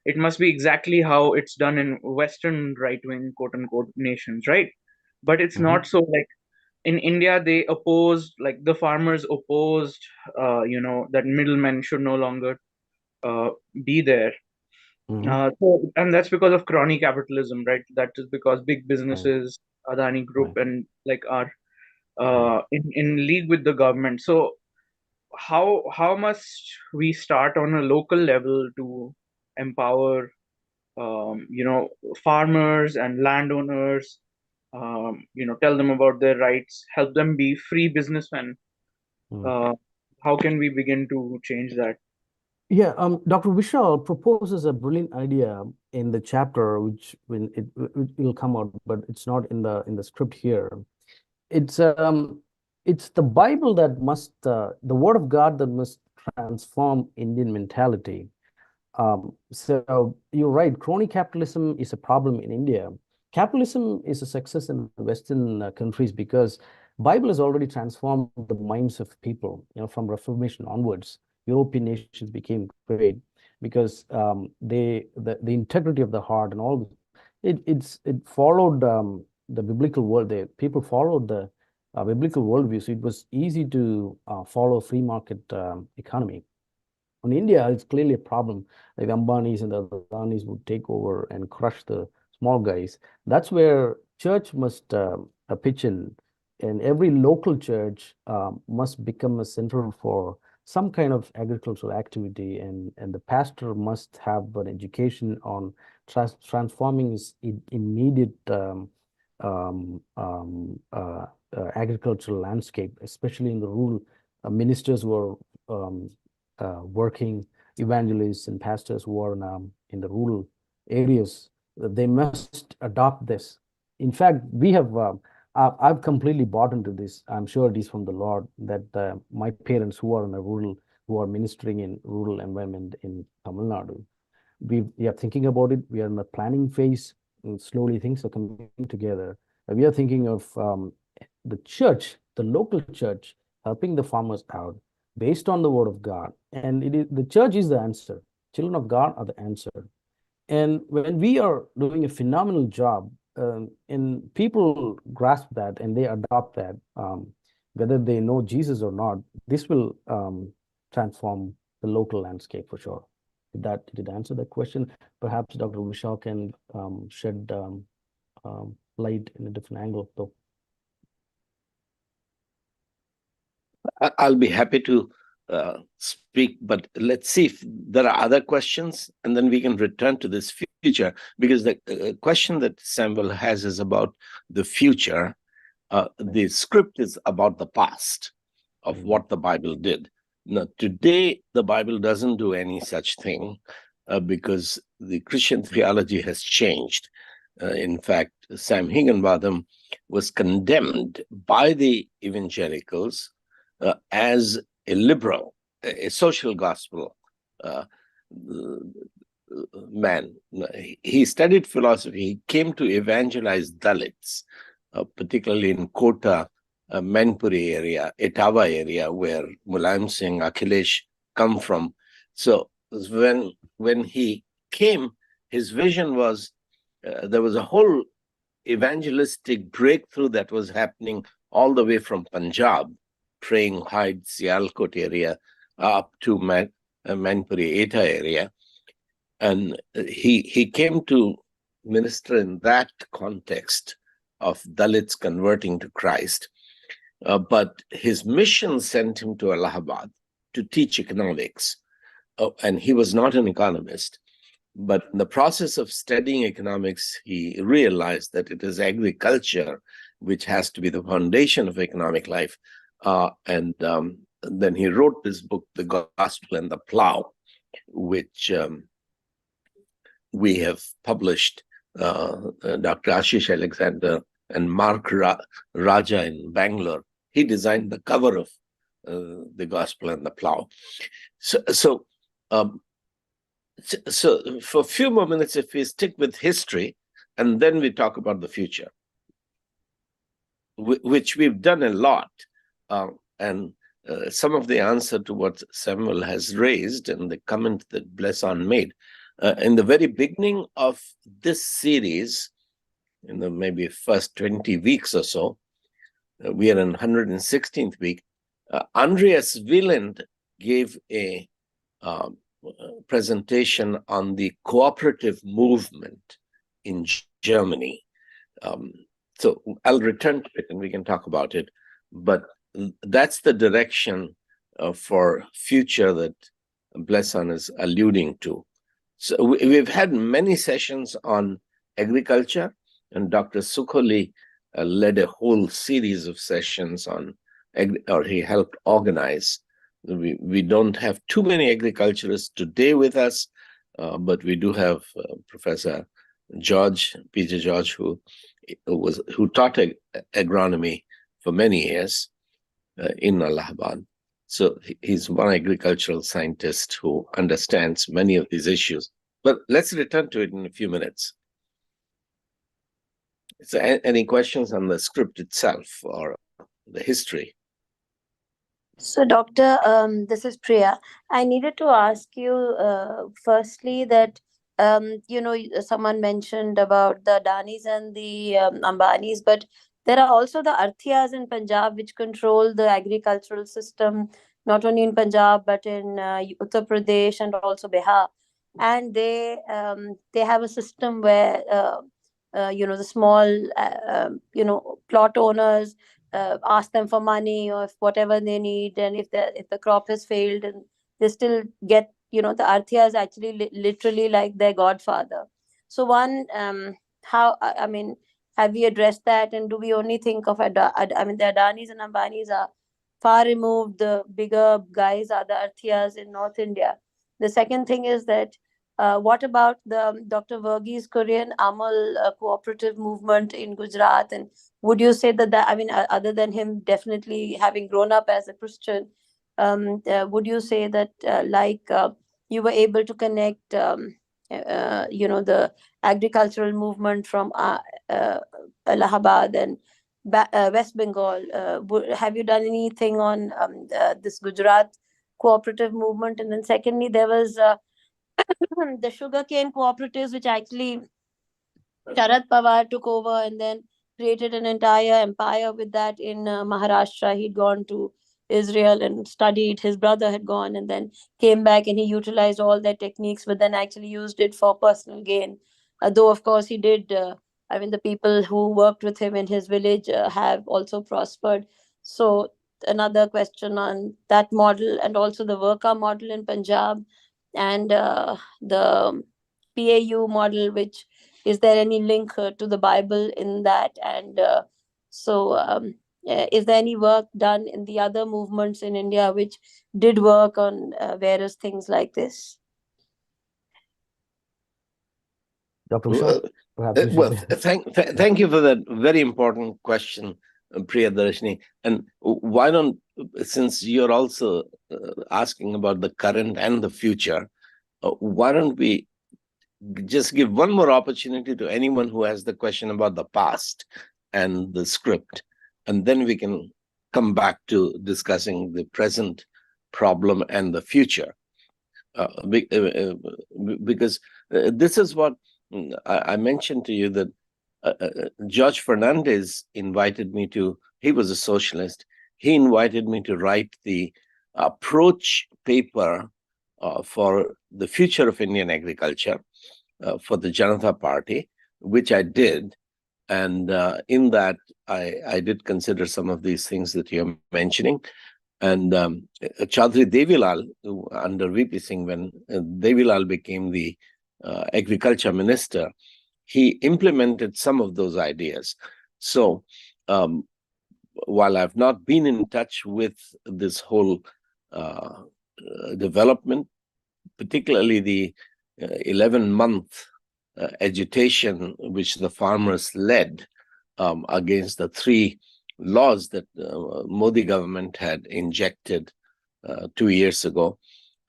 Speaker 5: it must be exactly how it's done in Western right wing, quote unquote, nations, right? But it's not so. Like in India, they opposed, like the farmers opposed, that middlemen should no longer be there. And that's because of crony capitalism, right? That is because big businesses, Adani Group, and like are in league with the government. So how must we start on a local level to empower, farmers and landowners? Tell them about their rights, help them be free businessmen. How can we begin to change that?
Speaker 1: Yeah, Dr. Vishal proposes a brilliant idea in the chapter, which when it will come out, but it's not in the script here. It's the Bible that must the Word of God that must transform Indian mentality. So you're right, crony capitalism is a problem in India. Capitalism is a success in Western countries because Bible has already transformed the minds of people, from Reformation onwards. European nations became great because the integrity of the heart and all it followed the biblical world. People followed the biblical worldview, so it was easy to follow free market economy. In India, it's clearly a problem. Like the Ambanis and the Adanis would take over and crush the small guys. That's where church must pitch in, and every local church must become a center for some kind of agricultural activity, and the pastor must have an education on transforming his immediate agricultural landscape, especially in the rural ministers who are working, evangelists and pastors who are in the rural areas. They must adopt this. In fact, I've completely bought into this. I'm sure it is from the Lord that my parents who are who are ministering in rural environment in Tamil Nadu, we are thinking about it. We are in the planning phase, and slowly things are coming together. We are thinking of the church, the local church, helping the farmers out based on the word of God. And the church is the answer. Children of God are the answer. And when we are doing a phenomenal job, and people grasp that and they adopt that, whether they know Jesus or not, this will transform the local landscape for sure. Did it answer that question? Perhaps Dr. Vishal can shed light in a different angle, though.
Speaker 4: I'll be happy to speak, but let's see if there are other questions, and then we can return to this future, because the question that Samuel has is about the future. The script is about the past of what the Bible did. Now, today, the Bible doesn't do any such thing because the Christian theology has changed. In fact, Sam Higginbottom was condemned by the evangelicals as a liberal, a social gospel man. He studied philosophy. He came to evangelize Dalits, particularly in Kota, Manpuri area, Etawah area, where Mulayam Singh, Akhilesh come from. So when he came, his vision was there was a whole evangelistic breakthrough that was happening all the way from Punjab, praying Hyde, Sialkot area, up to Manpuri, Eta area. And he came to minister in that context of Dalits converting to Christ. But his mission sent him to Allahabad to teach economics. And he was not an economist. But in the process of studying economics, he realized that it is agriculture which has to be the foundation of economic life. And then he wrote this book, The Gospel and the Plow, which we have published. Dr. Ashish Alexander and Mark Raja in Bangalore. He designed the cover of The Gospel and the Plow. So for a few more minutes, if we stick with history, and then we talk about the future, which we've done a lot, and some of the answer to what Samuel has raised and the comment that Blesson made. In the very beginning of this series, in the maybe first 20 weeks or so, we are in 116th week, Andreas Wieland gave a presentation on the cooperative movement in Germany. So I'll return to it and we can talk about it. But that's the direction for future that Blesson is alluding to. So we've had many sessions on agriculture, and Dr. Sukholi led a whole series of sessions on, or he helped organize. We don't have too many agriculturists today with us, but we do have Professor George, Peter George, who taught agronomy for many years in Allahabad. So he's one agricultural scientist who understands many of these issues. But let's return to it in a few minutes. So any questions on the script itself or the history?
Speaker 6: So, Doctor, this is Priya. I needed to ask you firstly that, someone mentioned about the Adanis and the Ambanis, but there are also the Arthias in Punjab which control the agricultural system, not only in Punjab, but in Uttar Pradesh and also Bihar. And they have a system where, the small, plot owners ask them for money or if whatever they need, and if the crop has failed, and they still get, the Arthia is actually literally like their godfather. So one, how, I mean, have we addressed that, and do we only think of the Adanis and Ambanis are far removed, the bigger guys are the Arthias in North India? The second thing is that what about the Dr. Verghese Korean Amal cooperative movement in Gujarat? And would you say that, other than him definitely having grown up as a Christian, would you say that you were able to connect, the agricultural movement from Allahabad and West Bengal? Have you done anything on this Gujarat cooperative movement? And then secondly, there was the sugarcane cooperatives, which actually Sharad Pawar took over and then created an entire empire with that in Maharashtra. He'd gone to Israel and studied. His brother had gone and then came back, and he utilized all their techniques, but then actually used it for personal gain. Though, of course, he did. The people who worked with him in his village have also prospered. So, another question on that model, and also the worker model in Punjab, and the PAU model, which is there any link to the Bible in that? And is there any work done in the other movements in India which did work on various things like this?
Speaker 1: Dr. Vishal, perhaps you should.
Speaker 4: Well, thank you for that very important question, Priyadarshini. And why don't, since you're also asking about the current and the future, why don't we just give one more opportunity to anyone who has the question about the past and the script, and then we can come back to discussing the present problem and the future. Because this is what I mentioned to you, that George Fernandez invited me to, he was a socialist, he invited me to write the approach paper for the future of Indian agriculture for the Janata Party, which I did. And in that, I did consider some of these things that you're mentioning. And Chaudhry Devilal, under VP Singh, when Devilal became the agriculture minister, he implemented some of those ideas. So while I've not been in touch with this whole development, particularly the 11-month agitation which the farmers led against the 3 laws that Modi government had injected 2 years ago,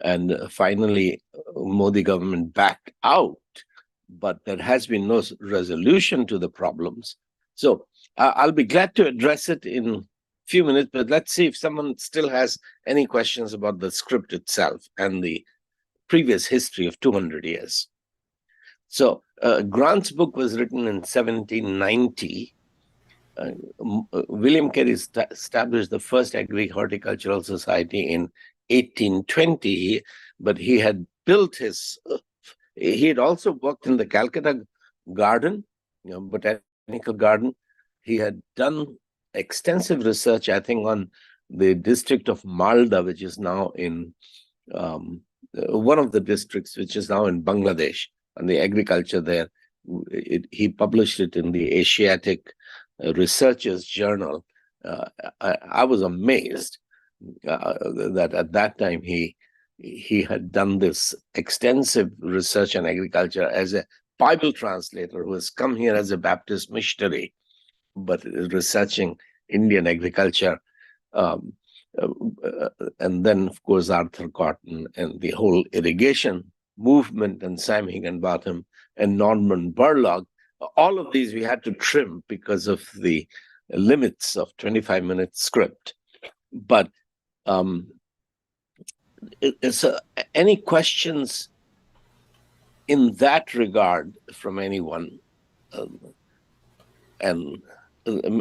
Speaker 4: and finally Modi government backed out, but there has been no resolution to the problems. So I'll be glad to address it in a few minutes, but let's see if someone still has any questions about the script itself and the previous history of 200 years. So Grant's book was written in 1790. William Carey established the first agri-horticultural society in 1820, but he had built his, he had also worked in the Calcutta garden, botanical garden. He had done extensive research, I think, on the district of Malda, which is now in one of the districts, which is now in Bangladesh, and the agriculture there. He published it in the Asiatic Researchers Journal. I was amazed that at that time he had done this extensive research on agriculture as a Bible translator who has come here as a Baptist missionary, but researching Indian agriculture. And then, of course, Arthur Cotton and the whole irrigation movement, and Sam Higginbottom and Norman Borlaug. All of these we had to trim because of the limits of 25-minute script. But any questions in that regard from anyone? And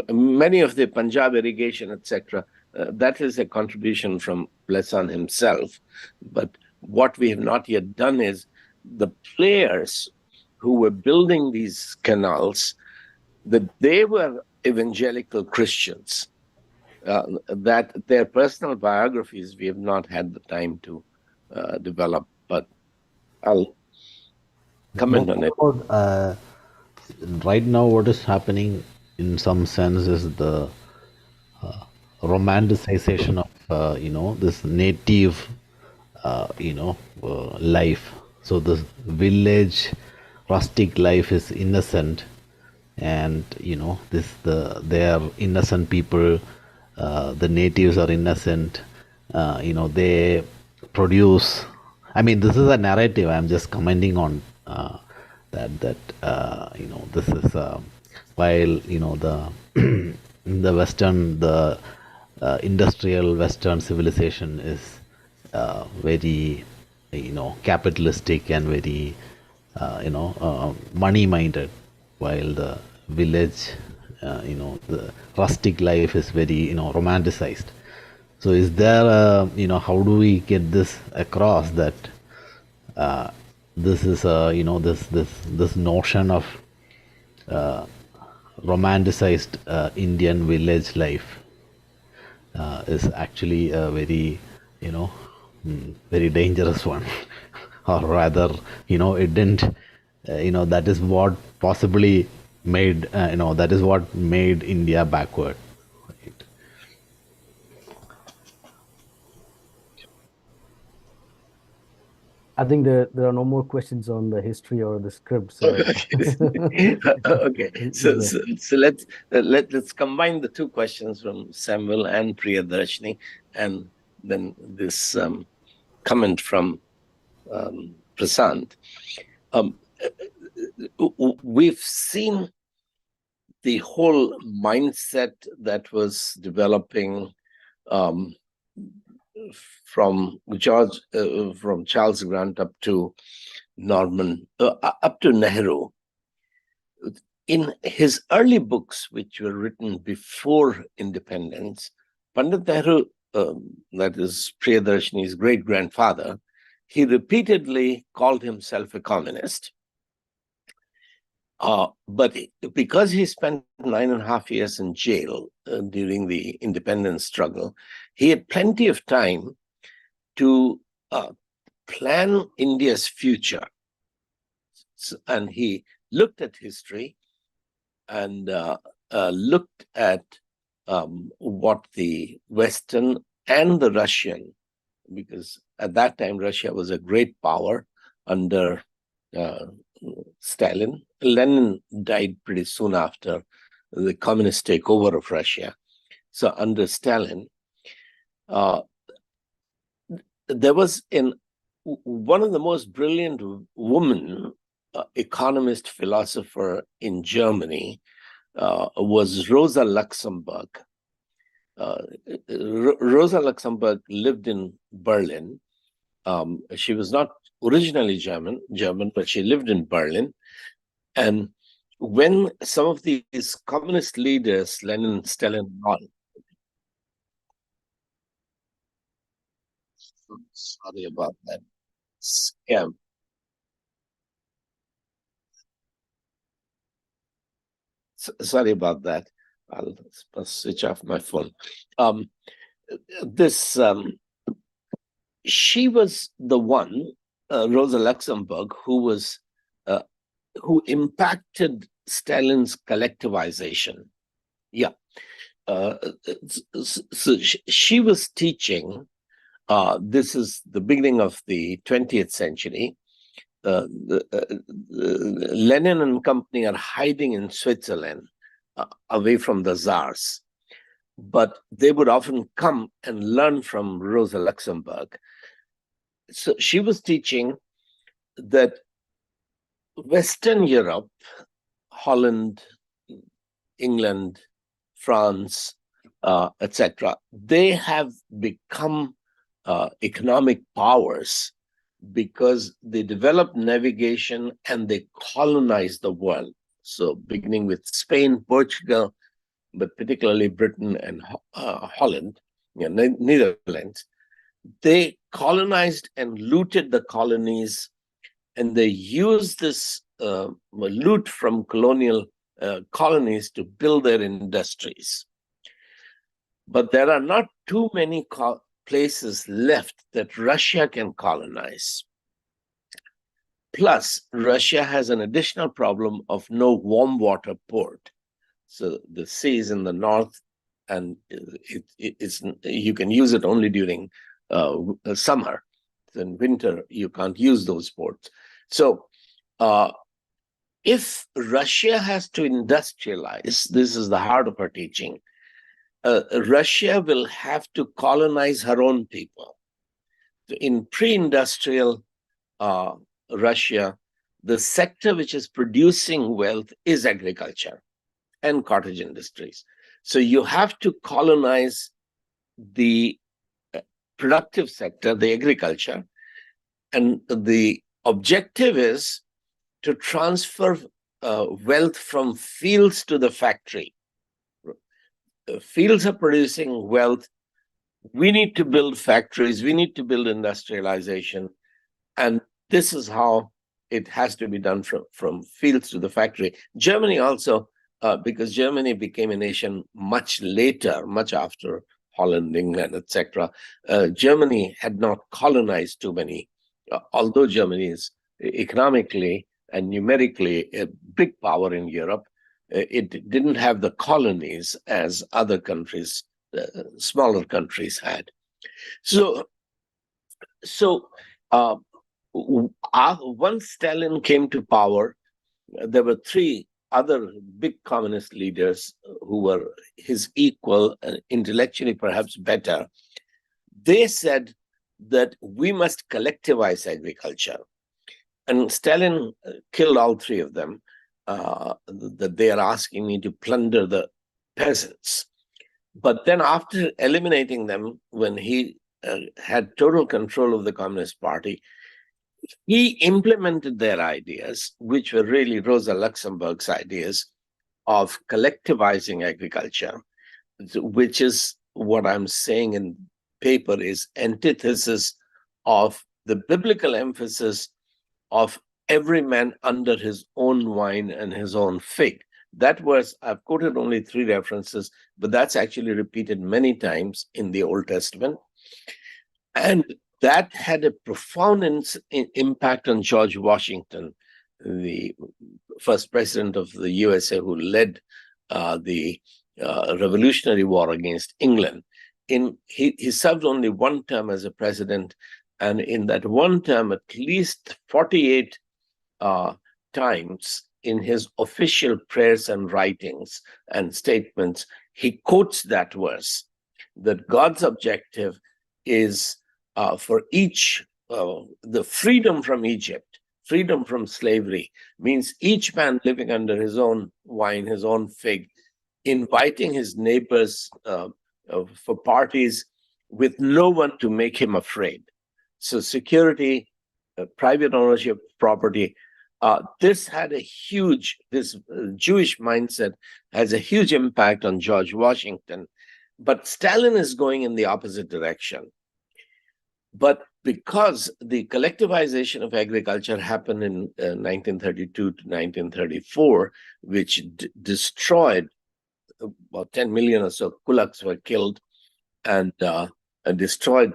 Speaker 4: many of the Punjab irrigation, etc., that is a contribution from Blesan himself. But what we have not yet done is the players who were building these canals, that they were evangelical Christians, that their personal biographies we have not had the time to develop, but I'll comment on it.
Speaker 3: Right now, what is happening in some sense is the romanticization of this native life. So the village rustic life is innocent, and they are innocent people. The natives are innocent. They produce. I mean, this is a narrative. I'm just commenting on that. This is while the in the Western, the industrial Western civilization is very capitalistic and very money minded, while the village the rustic life is very romanticized. So is there how do we get this across, that this is this notion of romanticized Indian village life is actually a very, very dangerous one. Or rather, it didn't, that is what possibly made, that is what made India backward. Right?
Speaker 1: I think there are no more questions on the history or the script. So
Speaker 4: Okay, so let's combine the two questions from Samuel and Priyadarshini, and then this comment from Prasant. We've seen the whole mindset that was developing from Charles Grant up to Nehru. In his early books, which were written before independence, Pandit Nehru, that is Priyadarshini's great-grandfather, he repeatedly called himself a communist. But because he spent 9.5 years in jail during the independence struggle, he had plenty of time to plan India's future. And he looked at history and looked at what the Western and the Russian, because at that time Russia was a great power under Stalin. Lenin died pretty soon after the communist takeover of Russia. So under Stalin, there was one of the most brilliant women, economist, philosopher in Germany, was Rosa Luxemburg. Rosa Luxemburg lived in Berlin. She was not originally German, but she lived in Berlin. And when some of these communist leaders, Lenin, Stalin, and all, sorry about that scam. Sorry about that. I'll switch off my phone. She was the one, Rosa Luxemburg, who impacted Stalin's collectivization. Yeah. So she was teaching. This is the beginning of the 20th century. Lenin and company are hiding in Switzerland, away from the czars. But they would often come and learn from Rosa Luxemburg. So she was teaching that Western Europe, Holland, England, France, etc., they have become economic powers because they developed navigation and they colonized the world. So beginning with Spain, Portugal, but particularly Britain and Holland, Netherlands, they colonized and looted the colonies, and they used this loot from colonial colonies to build their industries. But there are not too many places left that Russia can colonize. Plus, Russia has an additional problem of no warm water port. So the sea is in the north, and you can use it only during summer. In winter, you can't use those ports. So if Russia has to industrialize, this is the heart of her teaching, Russia will have to colonize her own people. In pre-industrial Russia, the sector which is producing wealth is agriculture and cottage industries. So you have to colonize the productive sector, the agriculture, and the objective is to transfer wealth from fields to the factory. Fields are producing wealth. We need to build factories. We need to build industrialization. And this is how it has to be done from fields to the factory. Germany also, because Germany became a nation much later, much after Holland, England, etc. Germany had not colonized too many, although Germany is economically and numerically a big power in Europe. It didn't have the colonies as other countries, smaller countries had. So once Stalin came to power, there were three other big communist leaders who were his equal and intellectually perhaps better. They said that we must collectivize agriculture. And Stalin killed all three of them, that they are asking me to plunder the peasants. But then after eliminating them, when he had total control of the Communist Party, he implemented their ideas, which were really Rosa Luxemburg's ideas of collectivizing agriculture, which is what I'm saying in paper is antithesis of the biblical emphasis of every man under his own wine and his own fig. That verse, I've quoted only 3 references, but that's actually repeated many times in the Old Testament. And that had a profound impact on George Washington, the first president of the USA who led the Revolutionary War against England. He served only one term as a president, and in that one term, at least 48 times in his official prayers and writings and statements, he quotes that verse, that God's objective is for each, the freedom from Egypt, freedom from slavery, means each man living under his own wine, his own fig, inviting his neighbors for parties with no one to make him afraid. So security, private ownership, property, this Jewish mindset has a huge impact on George Washington. But Stalin is going in the opposite direction. But because the collectivization of agriculture happened in 1932 to 1934, which destroyed about 10 million or so kulaks were killed and destroyed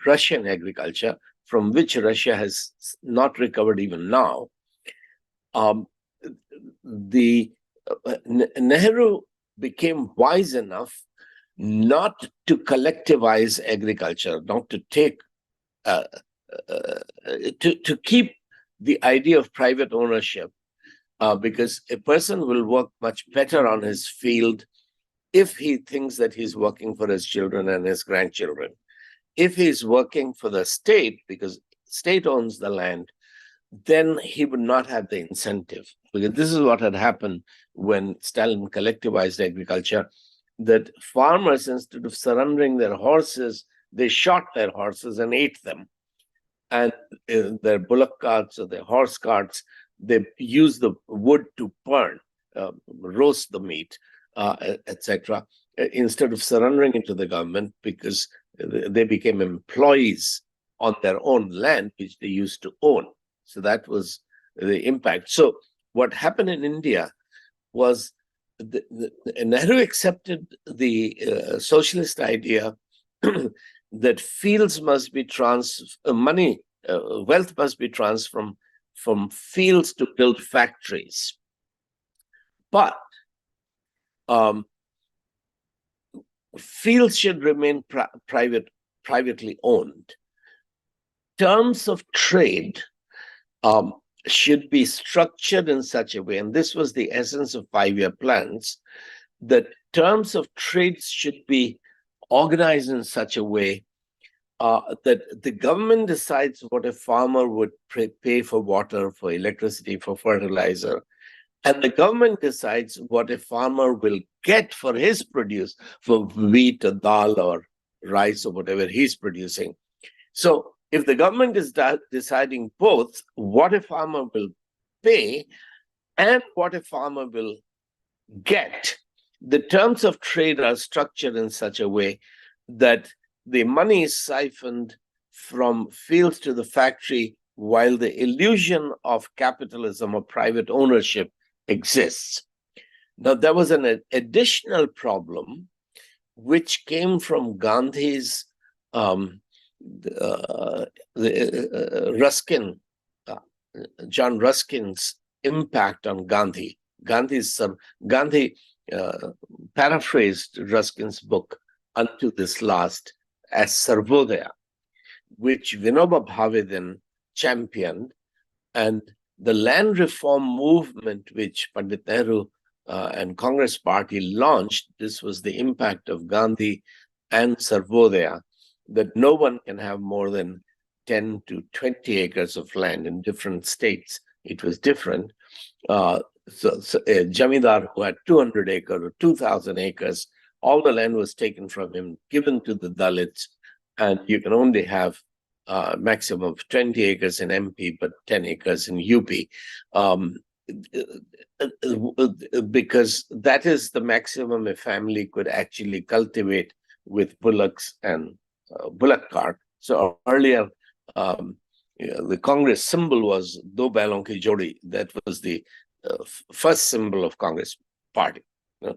Speaker 4: Russian agriculture, from which Russia has not recovered even now. Nehru became wise enough not to collectivize agriculture, not to take, to keep the idea of private ownership, because a person will work much better on his field if he thinks that he's working for his children and his grandchildren. If he's working for the state, because state owns the land, then he would not have the incentive. Because this is what had happened when Stalin collectivized agriculture, that farmers, instead of surrendering their horses, they shot their horses and ate them. And their bullock carts or their horse carts, they use the wood to burn, roast the meat, etc., instead of surrendering it to the government, because they became employees on their own land, which they used to own. So that was the impact. So what happened in India was Nehru accepted the socialist idea that fields must be wealth must be transferred from fields to build factories. But fields should remain privately owned. Terms of trade should be structured in such a way, and this was the essence of 5-year plans, that terms of trade should be organized in such a way that the government decides what a farmer would pay for water, for electricity, for fertilizer, and the government decides what a farmer will get for his produce, for wheat or dal or rice or whatever he's producing. So if the government is deciding both what a farmer will pay and what a farmer will get, the terms of trade are structured in such a way that the money is siphoned from fields to the factory, while the illusion of capitalism or private ownership exists. Now, there was an additional problem, which came from Gandhi's Ruskin, John Ruskin's impact on Gandhi. Gandhi paraphrased Ruskin's book Unto This Last as Sarvodaya, which Vinoba Bhave then championed, and the land reform movement which Pandit Nehru and Congress Party launched. This was the impact of Gandhi and Sarvodaya, that no one can have more than 10 to 20 acres of land. In different states it was different. So a Jamidar who had 200 acres or 2,000 acres, all the land was taken from him, given to the Dalits, and you can only have maximum of 20 acres in MP, but 10 acres in UP, because that is the maximum a family could actually cultivate with bullocks and bullock cart. So earlier, the Congress symbol was Do Bailon Ki Jodi. That was the first symbol of Congress Party,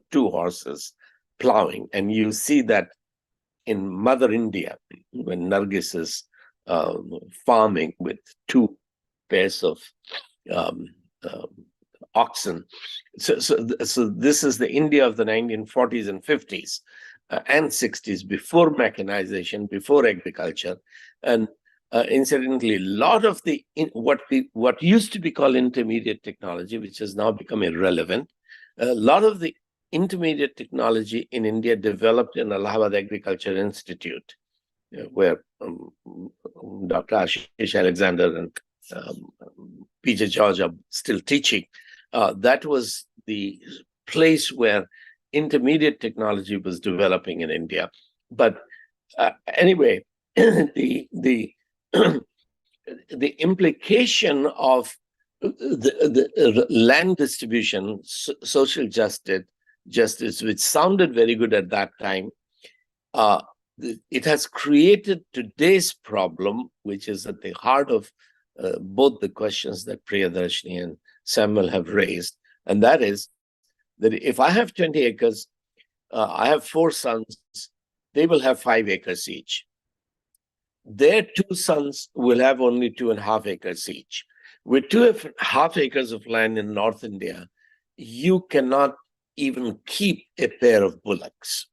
Speaker 4: two horses plowing. And you see that in Mother India, when Nargis is farming with two pairs of oxen. So this is the India of the 1940s and 50s and 60s, before mechanization, before agriculture. And incidentally, a lot of the what used to be called intermediate technology, which has now become irrelevant, a lot of the intermediate technology in India developed in Allahabad Agriculture Institute, where Dr. Ashish Alexander and P.J. George are still teaching. That was the place where intermediate technology was developing in India. But anyway, the implication of the land distribution, social justice, which sounded very good at that time, it has created today's problem, which is at the heart of both the questions that Priyadarshini and Samuel have raised. And that is that if I have 20 acres, I have 4 sons, they will have 5 acres each. Their 2 sons will have only 2.5 acres each. With 2.5 acres of land in North India, you cannot even keep a pair of bullocks.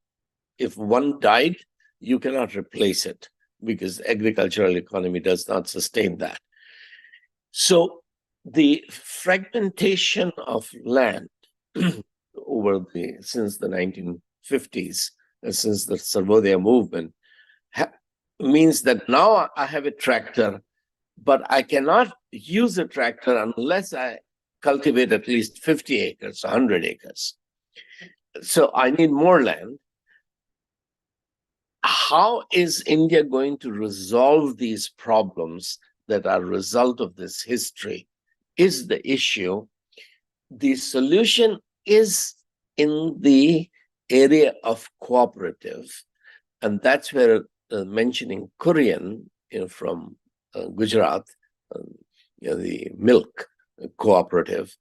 Speaker 4: If one died, you cannot replace it, because agricultural economy does not sustain that. So the fragmentation of land since the 1950s, since the Sarvodaya movement, means that now I have a tractor, but I cannot use a tractor unless I cultivate at least 50 acres, 100 acres. So I need more land. How is India going to resolve these problems that are a result of this history is the issue. The solution is in the area of cooperative. And that's where mentioning Korean, from Gujarat, the milk cooperative,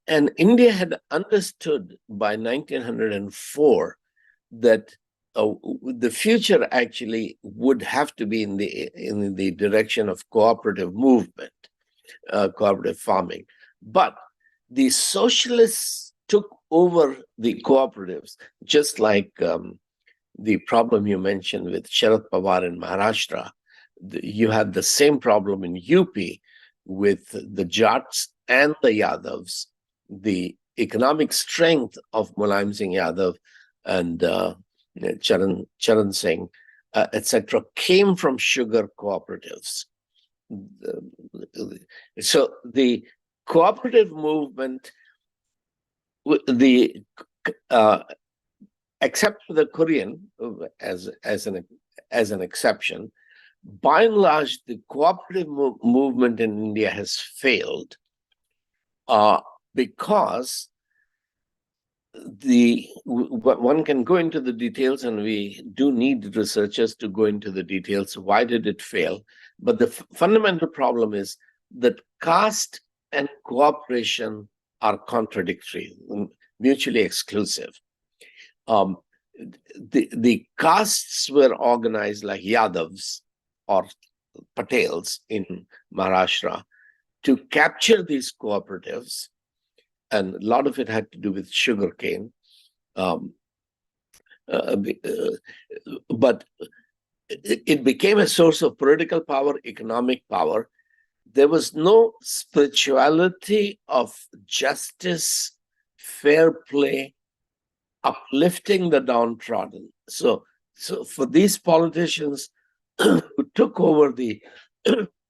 Speaker 4: and India had understood by 1904 that the future actually would have to be in the direction of cooperative movement, cooperative farming. But the socialists took over the cooperatives, just like the problem you mentioned with Sharad Pawar in Maharashtra. You had the same problem in UP with the Jats and the Yadavs. The economic strength of Mulayam Singh Yadav and Charan Singh, etc., came from sugar cooperatives. So the cooperative movement, except for the Korean as an exception, by and large, the cooperative movement in India has failed because one can go into the details, and we do need researchers to go into the details. Why did it fail? But the fundamental problem is that caste and cooperation are contradictory. mutually exclusive. The castes were organized like Yadavs or Patels in Maharashtra to capture these cooperatives, and a lot of it had to do with sugarcane. But it became a source of political power, economic power. There was no spirituality of justice, fair play, uplifting the downtrodden. So for these politicians who took over the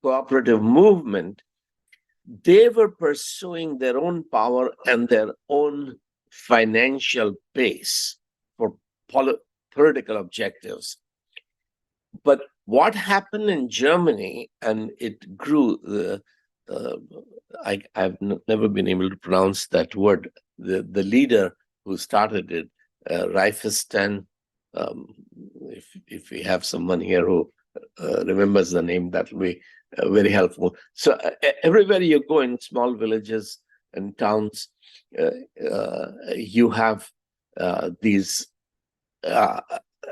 Speaker 4: cooperative movement, they were pursuing their own power and their own financial base for political objectives. But what happened in Germany, and it grew, I've never been able to pronounce that word, the leader who started it, Reifestein, if we have someone here who remembers the name, that will be very helpful. So everywhere you go in small villages and towns, you have these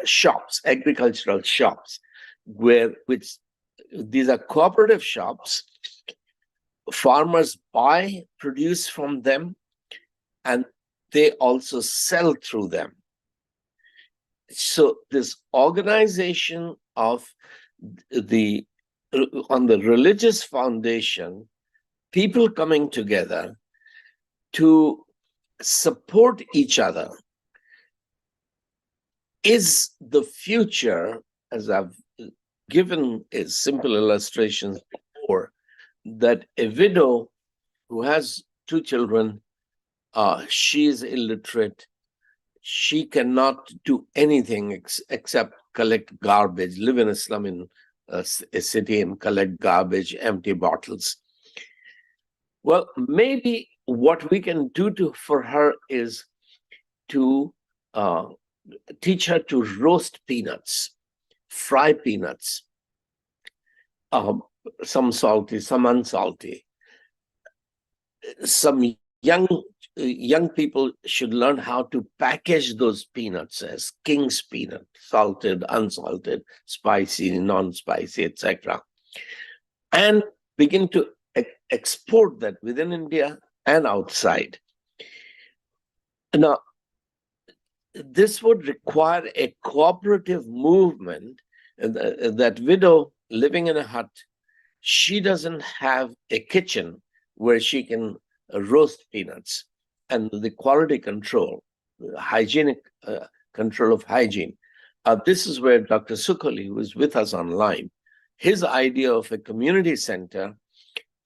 Speaker 4: shops, agricultural shops, which these are cooperative shops. Farmers buy produce from them, and they also sell through them. So this organization of on the religious foundation, people coming together to support each other, is the future, as I've given a simple illustration before, that a widow who has 2 children, she is illiterate, she cannot do anything except collect garbage, live in a slum in a city and collect garbage, empty bottles. Well, maybe what we can do for her is to teach her to roast peanuts, fry peanuts, some salty, some unsalty. Some young people should learn how to package those peanuts as King's peanut, salted, unsalted, spicy, non-spicy, etc., and begin to export that within India and outside. Now, this would require a cooperative movement. That widow living in a hut, she doesn't have a kitchen where she can roast peanuts, and the quality control, hygienic control of hygiene. This is where Dr. Sukhali, who is with us online, his idea of a community center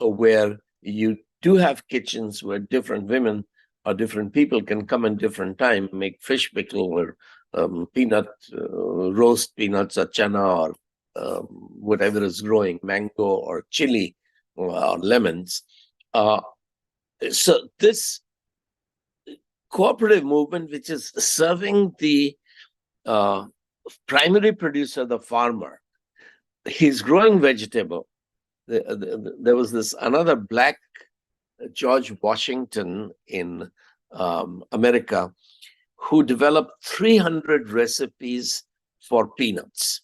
Speaker 4: where you do have kitchens where different women or different people can come in different time, make fish pickle or peanut, roast peanuts or chana or whatever is growing, mango or chili or lemons. So this cooperative movement, which is serving the primary producer, the farmer, he's growing vegetable. There was this another black George Washington in America who developed 300 recipes for peanuts.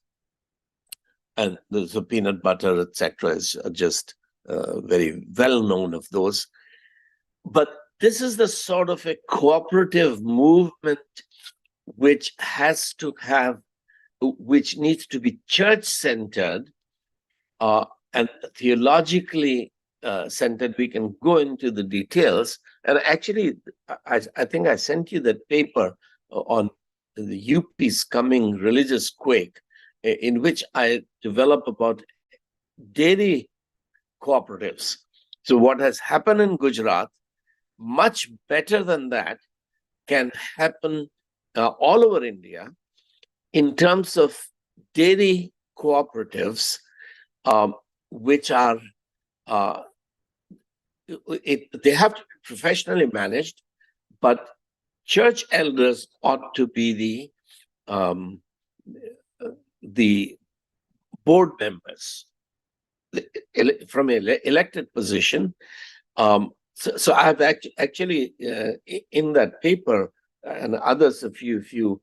Speaker 4: And the peanut butter, etc., is just very well known of those. But this is the sort of a cooperative movement which has to have, which needs to be church-centered and theologically centered. We can go into the details. And actually, I think I sent you that paper on the UP's coming religious quake, in which I develop about dairy cooperatives. So what has happened in Gujarat, much better than that, can happen all over India in terms of dairy cooperatives, which are, they have to be professionally managed, but church elders ought to be the board members from an elected position. So I have actually in that paper and others, if you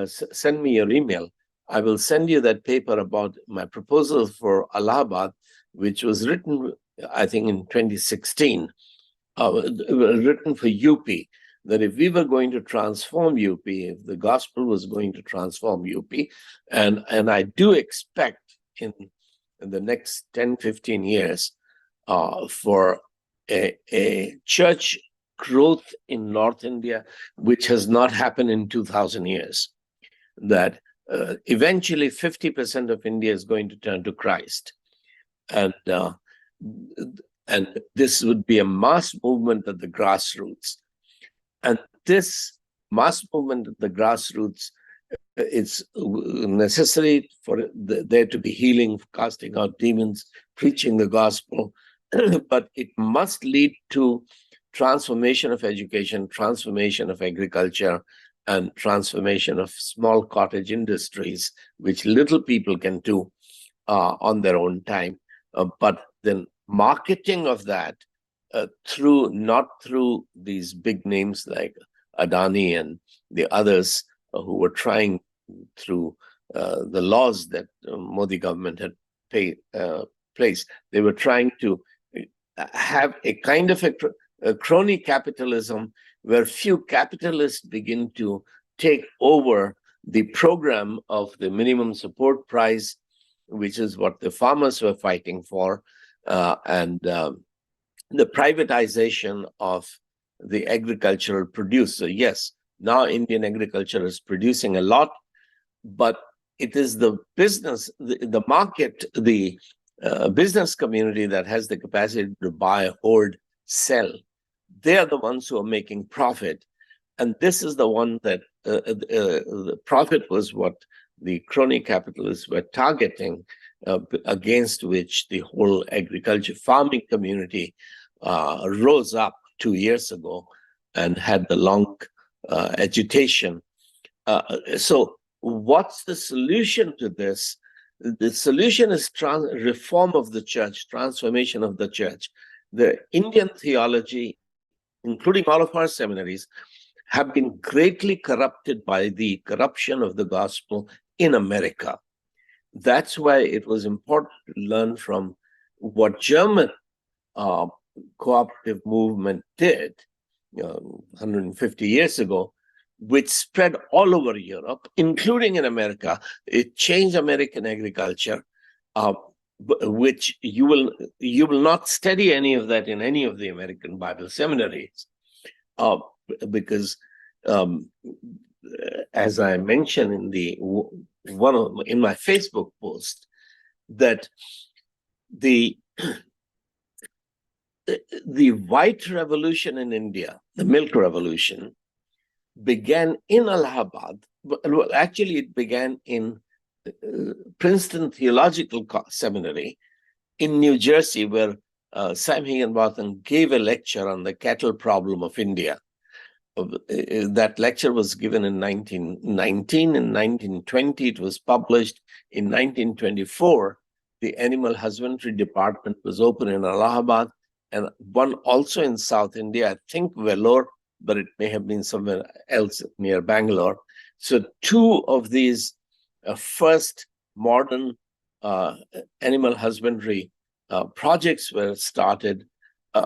Speaker 4: send me your email, I will send you that paper about my proposal for Allahabad, which was written, I think, in 2016, written for UP, that if we were going to transform UP, if the gospel was going to transform UP, and I do expect in the next 10, 15 years for a church growth in North India, which has not happened in 2000 years, that eventually 50% of India is going to turn to Christ. And this would be a mass movement at the grassroots. And this mass movement at the grassroots, it's necessary for there to be healing, casting out demons, preaching the gospel, but it must lead to transformation of education, transformation of agriculture, and transformation of small cottage industries, which little people can do on their own time. But then marketing of that not through these big names like Adani and the others who were trying through the laws that Modi government had placed. They were trying to have a kind of a crony capitalism where few capitalists begin to take over the program of the minimum support price, which is what the farmers were fighting for, and the privatization of the agricultural produce. So yes, now Indian agriculture is producing a lot, but it is the business, the market, the business community that has the capacity to buy, hoard, sell. They are the ones who are making profit. And this is the one that the profit was what the crony capitalists were targeting, against which the whole agriculture farming community rose up 2 years ago and had the long agitation. So what's the solution to this? The solution is reform of the church, transformation of the church. The Indian theology, including all of our seminaries, have been greatly corrupted by the corruption of the gospel in America. That's why it was important to learn from what German cooperative movement did 150 years ago, which spread all over Europe, including in America. It changed American agriculture, which you will not study any of that in any of the American Bible seminaries, because as I mentioned in my Facebook post, that the white revolution in India, the milk revolution, began in Allahabad. Well, actually, it began in Princeton Theological Seminary in New Jersey, where Sam Higginbottom gave a lecture on the cattle problem of India. That lecture was given in 1919. In 1920, it was published. In 1924, the Animal Husbandry Department was opened in Allahabad, and one also in South India, I think Vellore, but it may have been somewhere else near Bangalore. So two of these first modern animal husbandry projects were started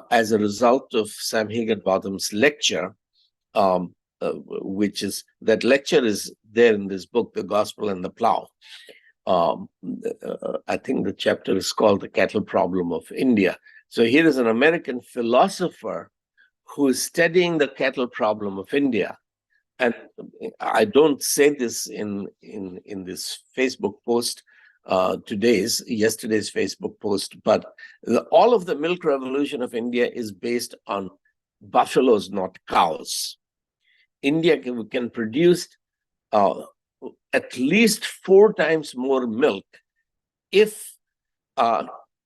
Speaker 4: as a result of Sam Higginbottom's lecture, that lecture is there in this book, The Gospel and the Plow. I think the chapter is called The Cattle Problem of India. So here is an American philosopher who is studying the cattle problem of India. And I don't say this in this Facebook post, yesterday's Facebook post, but all of the milk revolution of India is based on buffaloes, not cows. India can produce at least 4 times more milk if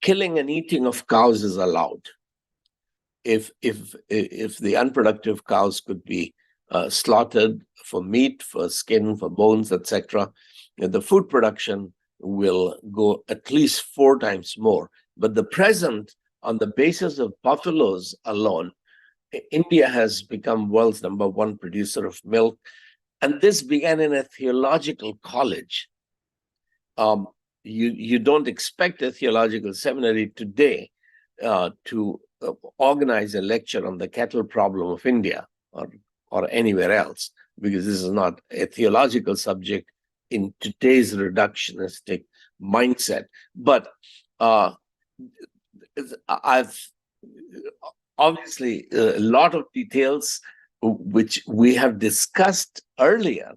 Speaker 4: killing and eating of cows is allowed. If the unproductive cows could be slaughtered for meat, for skin, for bones, etc., the food production will go at least 4 times more. But the present, on the basis of buffaloes alone, India has become world's #1 producer of milk, and this began in a theological college. You don't expect a theological seminary today to organize a lecture on the cattle problem of India or anywhere else, because this is not a theological subject in today's reductionistic mindset. But I've obviously a lot of details which we have discussed earlier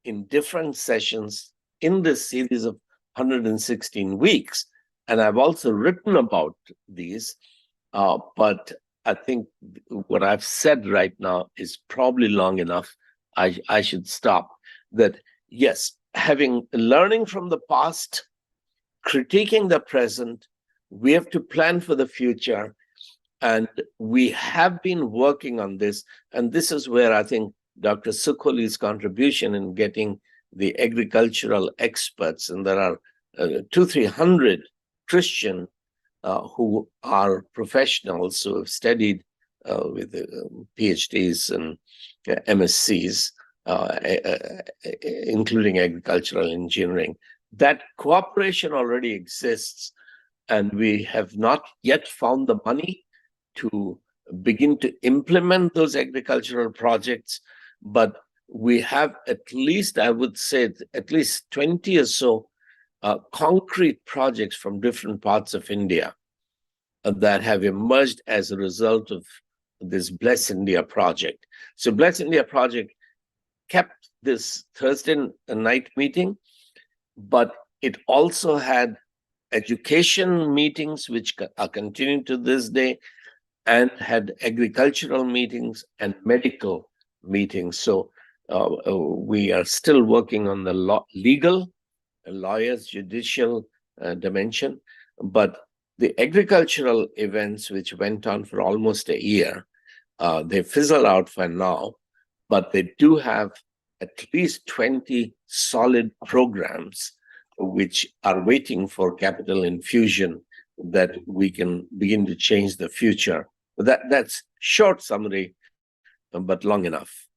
Speaker 4: in different sessions in this series of 116 weeks. And I've also written about these, but I think what I've said right now is probably long enough. I should stop. That, yes, learning from the past, critiquing the present, we have to plan for the future. And we have been working on this. And this is where I think Dr. Sukholi's contribution in getting the agricultural experts, and there are 200-300 Christian who are professionals who have studied with PhDs and MSCs, including agricultural engineering. That cooperation already exists, and we have not yet found the money to begin to implement those agricultural projects, but we have at least, I would say, at least 20 or so concrete projects from different parts of India that have emerged as a result of this Bless India project. So Bless India project kept this Thursday night meeting, but it also had education meetings, which are continuing to this day, and had agricultural meetings and medical meetings. So we are still working on the legal, lawyers, judicial dimension, but the agricultural events, which went on for almost a year, they fizzle out for now, but they do have at least 20 solid programs which are waiting for capital infusion that we can begin to change the future. That's short summary, but long enough.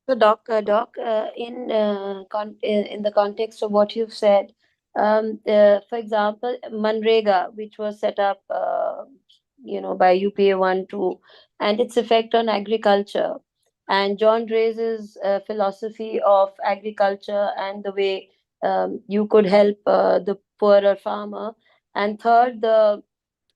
Speaker 6: So, in the context of what you've said, for example, Manrega, which was set up, by UPA 1-2, and its effect on agriculture, and John Dre's philosophy of agriculture and the way you could help the poorer farmer, and third, the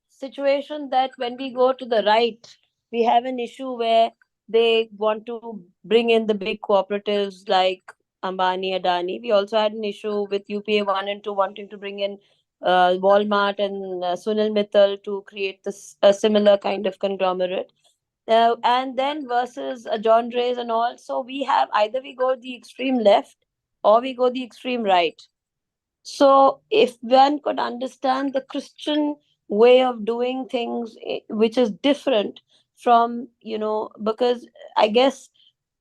Speaker 6: situation that when we go to the right, we have an issue where they want to bring in the big cooperatives like Ambani, Adani. We also had an issue with UPA 1 and 2 wanting to bring in Walmart and Sunil Mittal to create a similar kind of conglomerate. And then versus John Dre's and all. So we have either we go the extreme left or we go the extreme right. So if one could understand the Christian way of doing things, which is different from, because I guess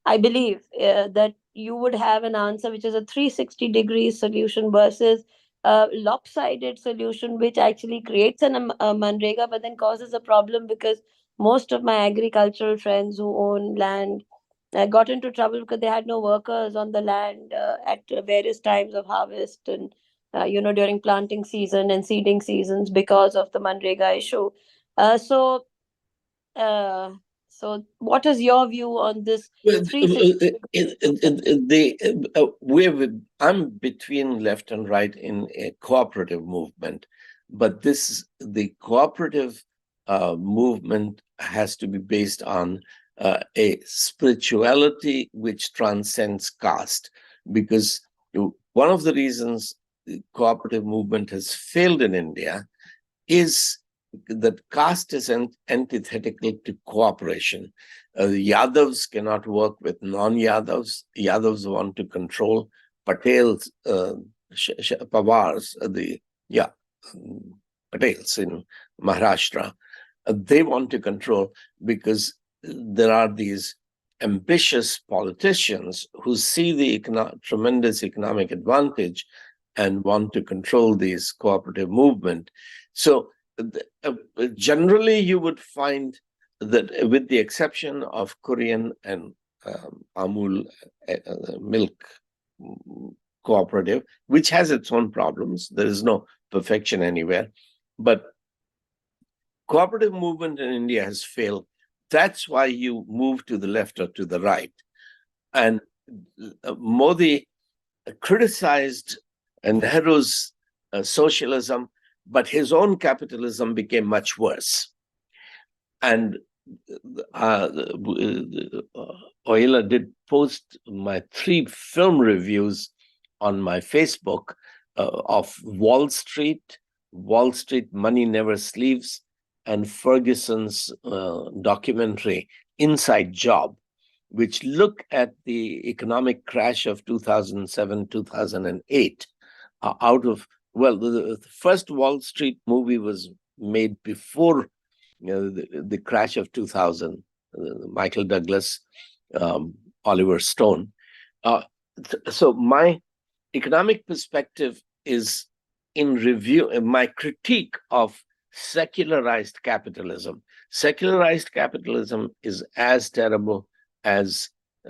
Speaker 6: I believe that you would have an answer which is a 360-degree solution versus a lopsided solution, which actually creates a Manrega, but then causes a problem because most of my agricultural friends who own land got into trouble because they had no workers on the land at various times of harvest and during planting season and seeding seasons because of the Manrega issue. So uh, so what is your view on this 360?
Speaker 4: I'm between left and right in a cooperative movement, but the cooperative movement has to be based on a spirituality which transcends caste, because one of the reasons the cooperative movement has failed in India is that caste is antithetical to cooperation. Yadavs cannot work with non-Yadavs. Yadavs want to control. Patels, Pawars, Patels in Maharashtra, they want to control because there are these ambitious politicians who see the tremendous economic advantage and want to control this cooperative movement. So generally you would find that, with the exception of Korean and Amul milk cooperative, which has its own problems, there is no perfection anywhere, but cooperative movement in India has failed. That's why you move to the left or to the right. And Modi criticized Nehru's socialism, but his own capitalism became much worse. And Oila did post my 3 film reviews on my Facebook of Wall Street, Money Never Sleeps, and Ferguson's documentary, Inside Job, which look at the economic crash of 2007, 2008. The first Wall Street movie was made before the crash of 2000, Michael Douglas, Oliver Stone. So my economic perspective is in review, my critique of secularized capitalism. Secularized capitalism is as terrible as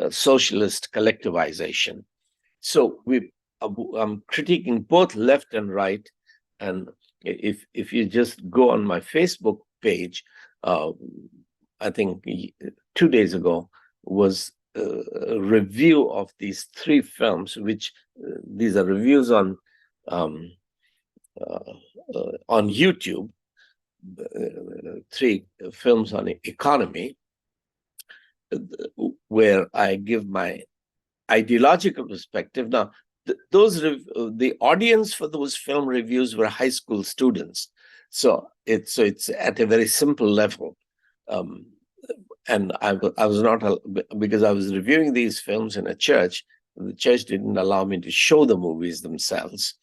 Speaker 4: socialist collectivization. So I'm critiquing both left and right. And if you just go on my Facebook page, I think 2 days ago was a review of these 3 films, which these are reviews on YouTube, 3 films on economy, where I give my ideological perspective. Now, the audience for those film reviews were high school students, so it's at a very simple level. And I was not, because I was reviewing these films in a church. The church didn't allow me to show the movies themselves,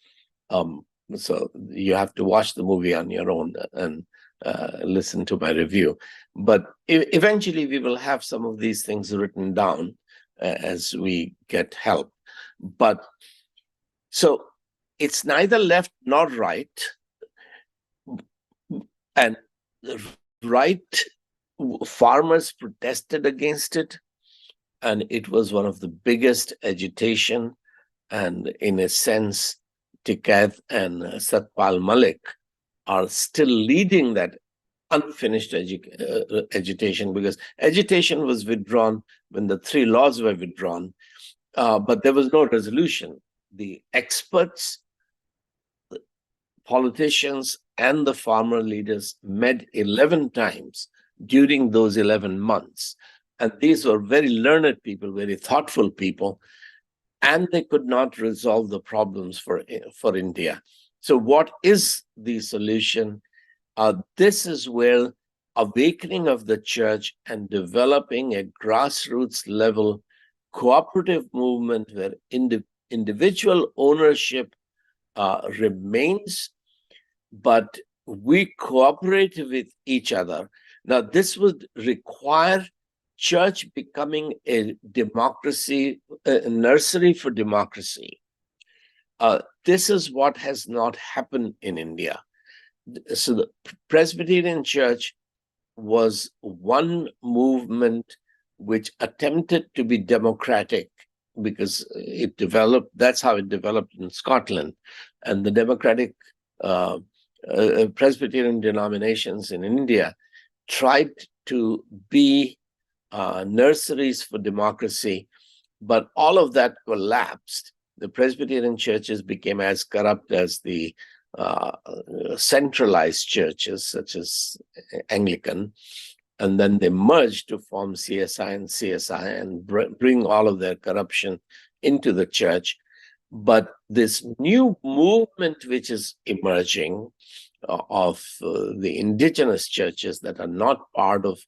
Speaker 4: so you have to watch the movie on your own and listen to my review. But eventually we will have some of these things written down as we get help. But so it's neither left nor right. And right, farmers protested against it, and it was one of the biggest agitation. And in a sense, Tikaith and Satpal Malik are still leading that unfinished agitation, because agitation was withdrawn when the 3 laws were withdrawn, but there was no resolution. The experts, the politicians, and the farmer leaders met 11 times during those 11 months. And these were very learned people, very thoughtful people, and they could not resolve the problems for India. So what is the solution? This is where awakening of the church and developing a grassroots level cooperative movement where individual ownership remains, but we cooperate with each other. Now, this would require church becoming a democracy, a nursery for democracy. This is what has not happened in India. So the Presbyterian Church was one movement which attempted to be democratic, because it developed, that's how it developed in Scotland. And the democratic Presbyterian denominations in India tried to be nurseries for democracy, but all of that collapsed. The Presbyterian churches became as corrupt as the centralized churches, such as Anglican, and then they merged to form CSI and CSI and bring all of their corruption into the church. But this new movement which is emerging of the indigenous churches that are not part of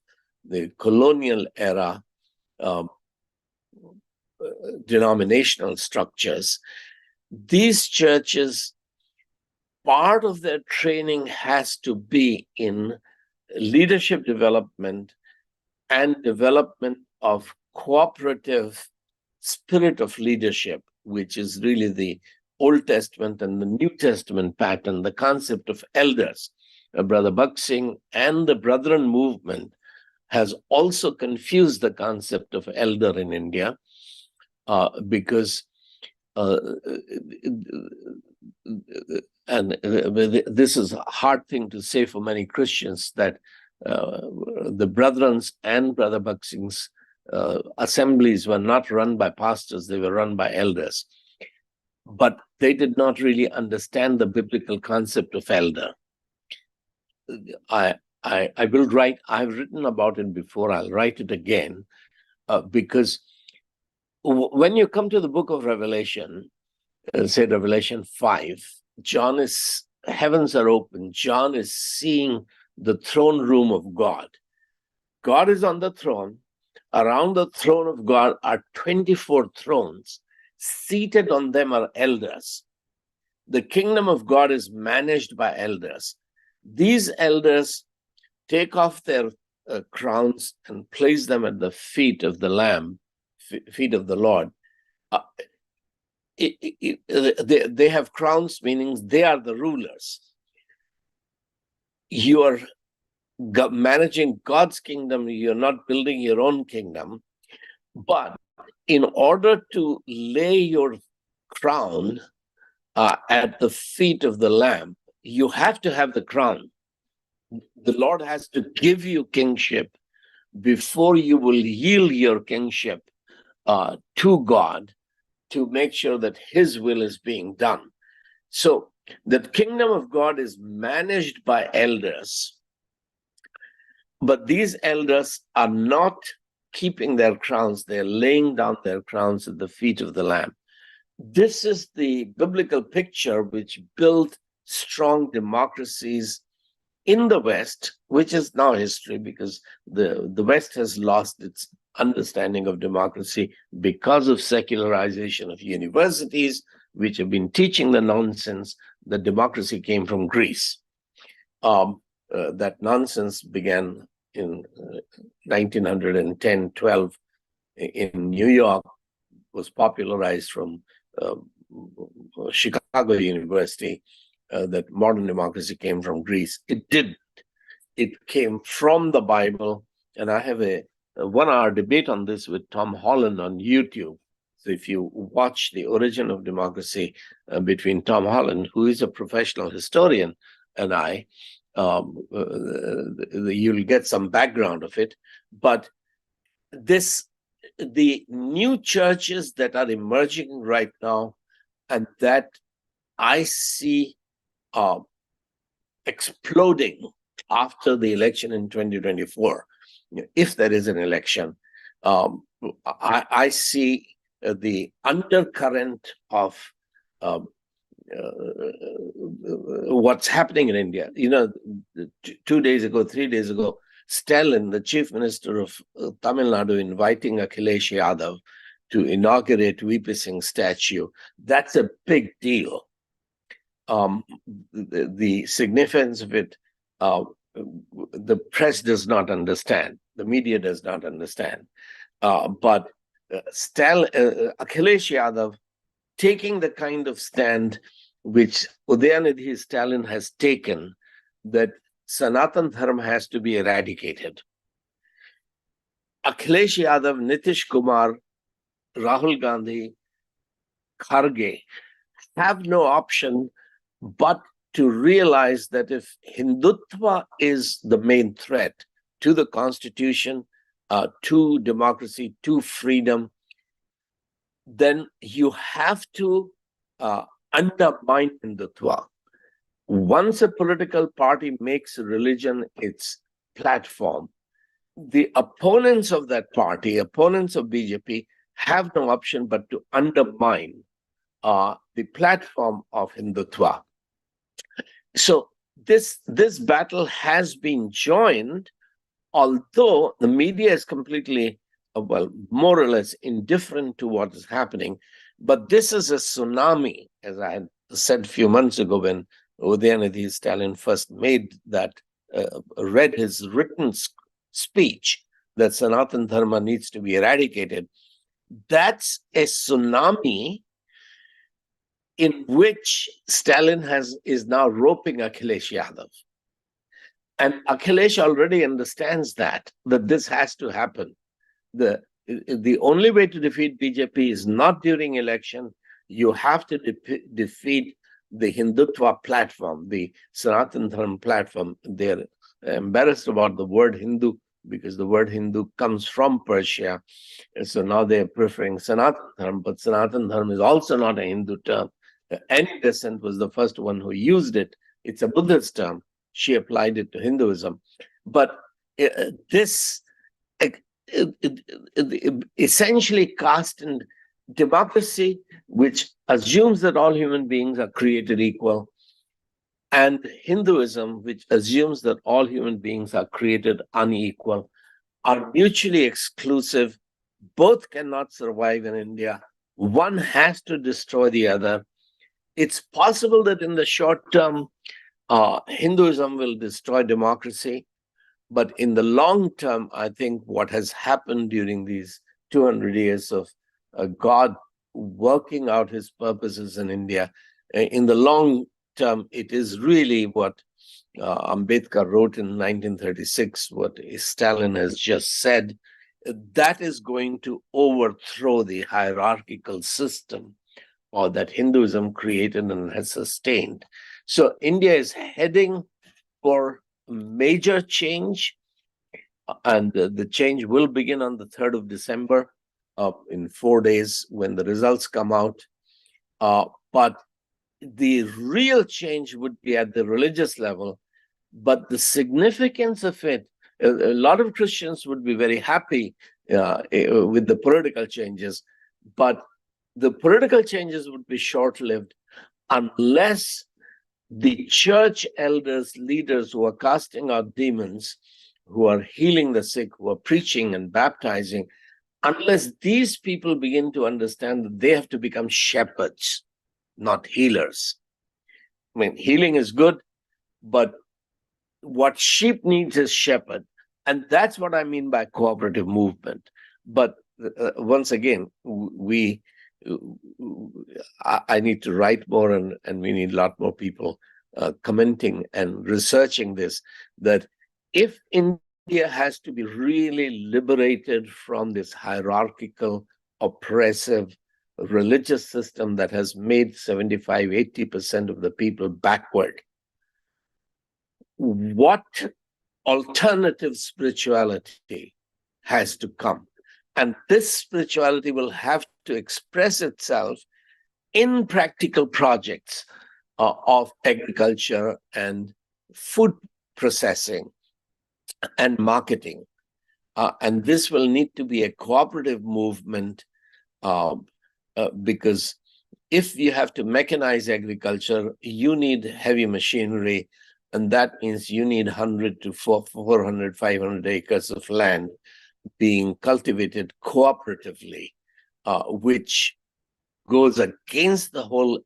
Speaker 4: the colonial era denominational structures, these churches, part of their training has to be in leadership development and development of cooperative spirit of leadership, which is really the Old Testament and the New Testament pattern, the concept of elders. Brother Bhakt Singh and the Brethren movement has also confused the concept of elder in India, because and this is a hard thing to say for many Christians, that the Brethrens and Brother Bhakt Singh's assemblies were not run by pastors, they were run by elders. But they did not really understand the biblical concept of elder. I will write, I've written about it before, I'll write it again, because when you come to the book of Revelation, say Revelation 5, heavens are open, John is seeing the throne room of God. God is on the throne. Around the throne of God are 24 thrones. Seated on them are elders. The kingdom of God is managed by elders. These elders take off their crowns and place them at the feet of the Lamb, feet of the Lord. They have crowns, meaning they are the rulers. You are managing God's kingdom, you're not building your own kingdom. But in order to lay your crown at the feet of the Lamb, you have to have the crown. The Lord has to give you kingship before you will yield your kingship to God, to make sure that his will is being done. So the kingdom of God is managed by elders, but these elders are not keeping their crowns, they're laying down their crowns at the feet of the Lamb. This is the biblical picture which built strong democracies in the West, which is now history, because the West has lost its understanding of democracy because of secularization of universities, which have been teaching the nonsense that democracy came from Greece. That nonsense began in 1910-12 in New York, was popularized from Chicago University, that modern democracy came from Greece. It didn't. It came from the Bible, and I have a 1-hour debate on this with Tom Holland on YouTube. So if you watch The Origin of Democracy between Tom Holland, who is a professional historian, and I, you'll get some background of it. But the new churches that are emerging right now, and that I see exploding after the election in 2024, if there is an election, I see the undercurrent of what's happening in India. 2 days ago, 3 days ago, Stalin, the chief minister of Tamil Nadu, inviting Akhilesh Yadav to inaugurate VP Singh's statue. That's a big deal. The significance of it, the press does not understand, the media does not understand. But Akhilesh Yadav taking the kind of stand which Udayanidhi Stalin has taken, that Sanatan Dharma has to be eradicated. Akhilesh Yadav, Nitish Kumar, Rahul Gandhi, Kharge have no option but to realize that if Hindutva is the main threat to the constitution, to democracy, to freedom, then you have to undermine Hindutva. Once a political party makes religion its platform, the opponents of that party, opponents of BJP, have no option but to undermine the platform of Hindutva. So this battle has been joined, although the media is completely, more or less indifferent to what is happening. But this is a tsunami, as I had said a few months ago when Udayanidhi Stalin first made that, read his written speech that Sanatan Dharma needs to be eradicated. That's a tsunami in which Stalin is now roping Akhilesh Yadav. And Akhilesh already understands that this has to happen. The only way to defeat BJP is not during election. You have to defeat the Hindutva platform, the Sanatan Dharma platform. They're embarrassed about the word Hindu because the word Hindu comes from Persia. And so now they're preferring Sanatan Dharma, but Sanatan Dharma is also not a Hindu term. Annie Besant was the first one who used it. It's a Buddhist term. She applied it to Hinduism. But this essentially caste and democracy, which assumes that all human beings are created equal, and Hinduism, which assumes that all human beings are created unequal, are mutually exclusive. Both cannot survive in India. One has to destroy the other. It's possible that in the short term, Hinduism will destroy democracy. But in the long term, I think what has happened during these 200 years of God working out his purposes in India, in the long term, it is really what Ambedkar wrote in 1936, what Stalin has just said, that is going to overthrow the hierarchical system or that Hinduism created and has sustained. So India is heading for major change, and the change will begin on the 3rd of December, in 4 days when the results come out. But the real change would be at the religious level. But the significance of it, a lot of Christians would be very happy with the political changes, but the political changes would be short-lived unless the church elders, leaders who are casting out demons, who are healing the sick, who are preaching and baptizing, unless these people begin to understand that they have to become shepherds, not healers. I mean, healing is good, but what sheep needs is shepherd. And that's what I mean by cooperative movement. But once again, I need to write more, and we need a lot more people commenting and researching this, that if India has to be really liberated from this hierarchical, oppressive, religious system that has made 75-80% of the people backward, what alternative spirituality has to come? And this spirituality will have to express itself in practical projects of agriculture and food processing and marketing. And this will need to be a cooperative movement, because if you have to mechanize agriculture, you need heavy machinery, and that means you need 100 to 400, 500 acres of land being cultivated cooperatively, which goes against the whole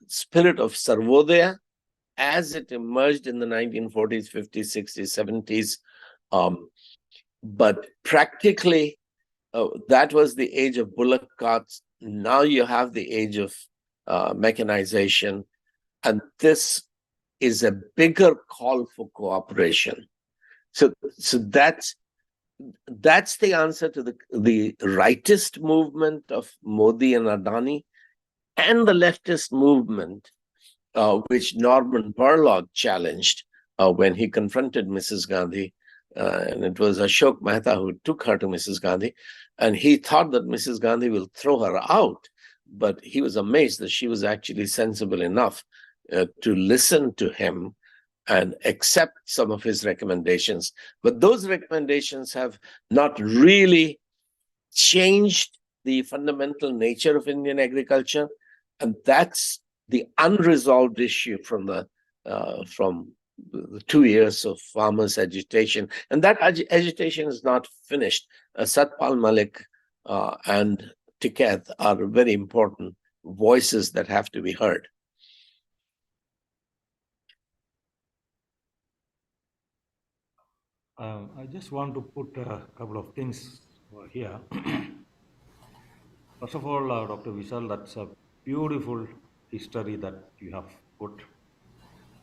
Speaker 4: spirit of Sarvodaya as it emerged in the 1940s, 50s, 60s, 70s. But practically, that was the age of bullock carts. Now you have the age of mechanization, and this is a bigger call for cooperation. So that's the answer to the rightist movement of Modi and Adani, and the leftist movement, which Norman Borlaug challenged when he confronted Mrs. Gandhi. And it was Ashok Mehta who took her to Mrs. Gandhi, and he thought that Mrs. Gandhi will throw her out, but he was amazed that she was actually sensible enough to listen to him and accept some of his recommendations. But those recommendations have not really changed the fundamental nature of Indian agriculture, and that's the unresolved issue from the 2 years of farmers' agitation. And that agitation is not finished. Satpal Malik and Tiketh are very important voices that have to be heard.
Speaker 2: I just want to put a couple of things here. First of all, Dr. Vishal, that's a beautiful history that you have put.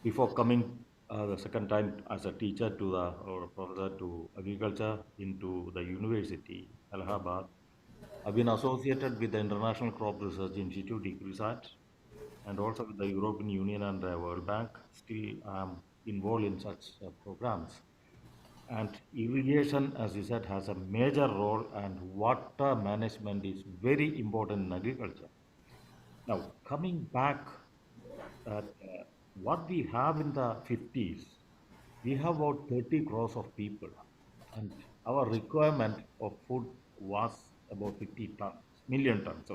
Speaker 2: Before coming the second time as a teacher to the or professor to agriculture into the university, Allahabad. I've been associated with the International Crop Research Institute, ICRISAT, and also with the European Union and the World Bank. Still, I'm involved in such programs. And irrigation, as you said, has a major role, and water management is very important in agriculture. Now, coming back at what we have in the 50s, we have about 30 crores of people, and our requirement of food was about 50 tons, million tons.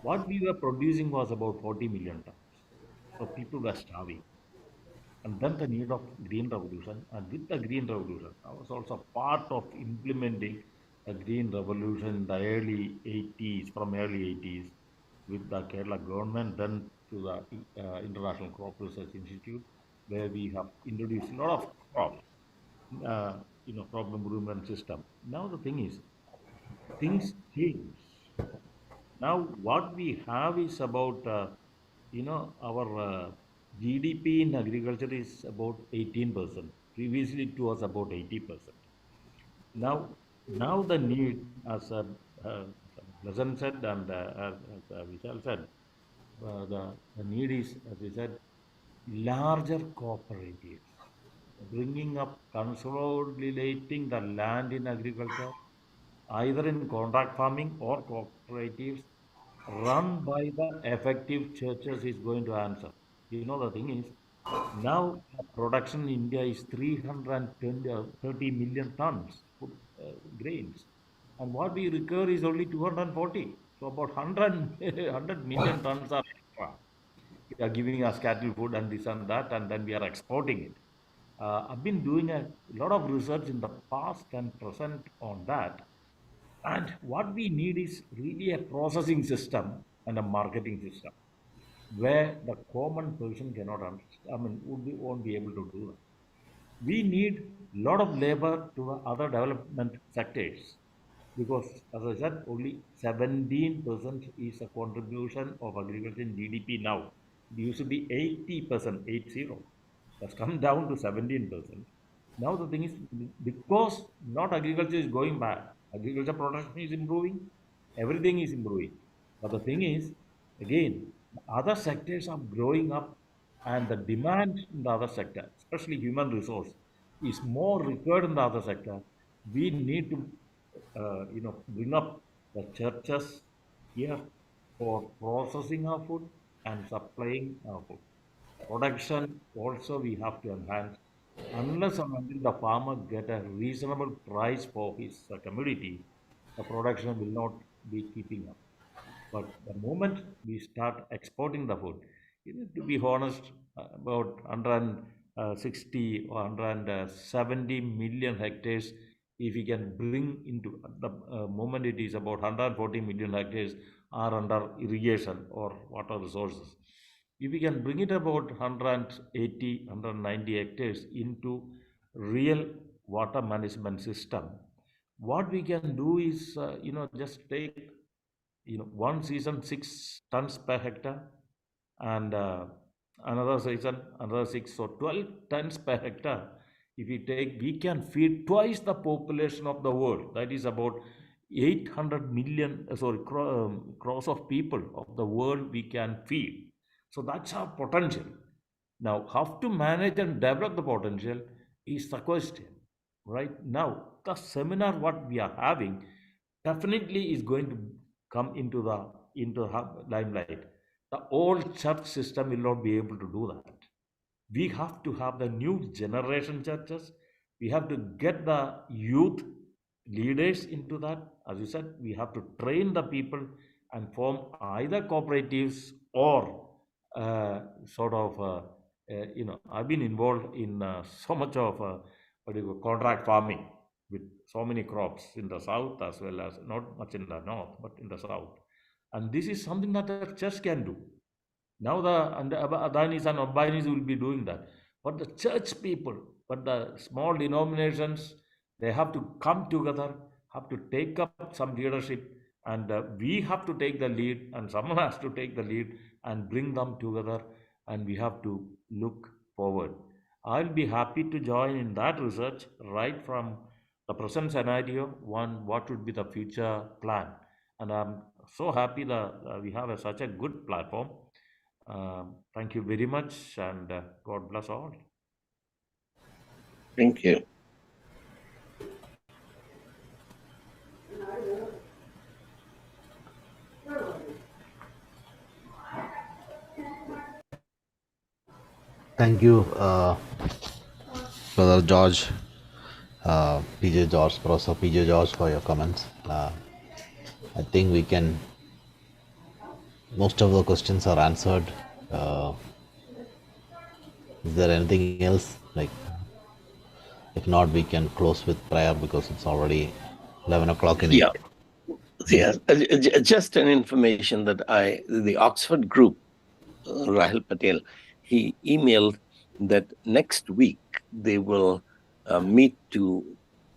Speaker 2: What we were producing was about 40 million tons. So people were starving. And then the need of green revolution. And with the green revolution, I was also part of implementing a green revolution in the early 80s, from early 80s, with the Kerala government, then to the International Crop Research Institute, where we have introduced a lot of crops, uh, crop improvement system. Now the thing is, things change. Now, what we have is about, our GDP in agriculture is about 18%. Previously, it was about 80%. Now the need, as Pleasant said and as Vishal said, the need is, as we said, larger cooperatives, bringing up, consolidating the land in agriculture, either in contract farming or cooperatives run by the effective churches is going to answer. The thing is, now production in India is 320, 30 million tons food, grains. And what we recover is only 240. So about 100 million tons are extra. We are giving us cattle food and this and that, and then we are exporting it. I've been doing a lot of research in the past and present on that. And what we need is really a processing system and a marketing system where the common person cannot understand, won't be able to do that. We need a lot of labor to the other development sectors because, as I said, only 17% is a contribution of agriculture in GDP now. It used to be 80%, 80. That's come down to 17%. Now the thing is, because not agriculture is going bad, agriculture production is improving, everything is improving. But the thing is, again, other sectors are growing up, and the demand in the other sector, especially human resource, is more required in the other sector. We need to, bring up the churches here for processing our food and supplying our food. Production also we have to enhance. Unless and until the farmer get a reasonable price for his commodity, the production will not be keeping up. But the moment we start exporting the food, to be honest, about 160 or 170 million hectares, if we can bring into the moment it is about 140 million hectares are under irrigation or water resources. If we can bring it about 180, 190 hectares into real water management system, what we can do is, just take one season 6 tons per hectare, and another season another 6, so 12 tons per hectare. If we take, we can feed twice the population of the world. That is about 800 million, crores of people of the world we can feed. So that's our potential. Now, how to manage and develop the potential is the question. Right now, the seminar what we are having definitely is going to come into the limelight. The old church system will not be able to do that. We have to have the new generation churches. We have to get the youth leaders into that. As you said, we have to train the people and form either cooperatives or sort of, I've been involved in so much of what do you call, contract farming with so many crops in the south as well as not much in the north, but in the south. And this is something that the church can do. Now the Adanis and Ambanis will be doing that. But the church people, but the small denominations, they have to come together, have to take up some leadership, and we have to take the lead, and someone has to take the lead and bring them together, and we have to look forward. I'll be happy to join in that research right from the present scenario, what would be the future plan. And I'm so happy that we have such a good platform. Thank you very much, and God bless all.
Speaker 4: Thank you.
Speaker 3: Thank you, Brother George, PJ George, Professor PJ George, for your comments. I think most of the questions are answered. Is there anything else? If not, we can close with prayer because it's already 11 o'clock in
Speaker 4: Yeah.
Speaker 3: India.
Speaker 4: Yeah, just an information that the Oxford group, Rahul Patel, he emailed that next week they will meet to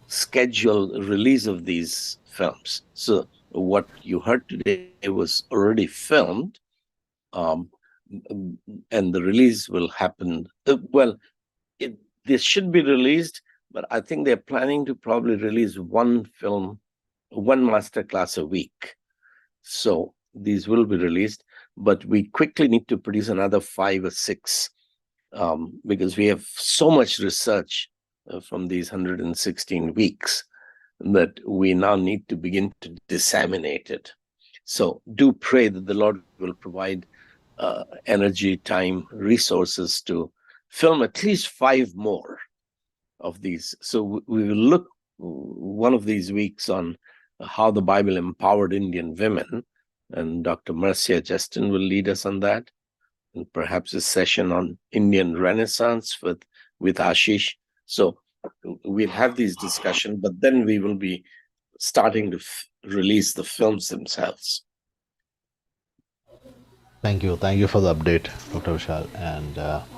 Speaker 4: schedule release of these films. So what you heard today was already filmed, and the release will happen. This should be released, but I think they're planning to probably release one film, one masterclass a week. So these will be released, but we quickly need to produce another 5 or 6 because we have so much research from these 116 weeks that we now need to begin to disseminate it. So do pray that the Lord will provide energy, time, resources to film at least 5 more of these. So we will look one of these weeks on how the Bible empowered Indian women, and Dr. Marcia Justin will lead us on that, and perhaps a session on Indian Renaissance with Ashish. So we'll have these discussions, but then we will be starting to release the films themselves.
Speaker 3: Thank you for the update, Dr. Vishal, and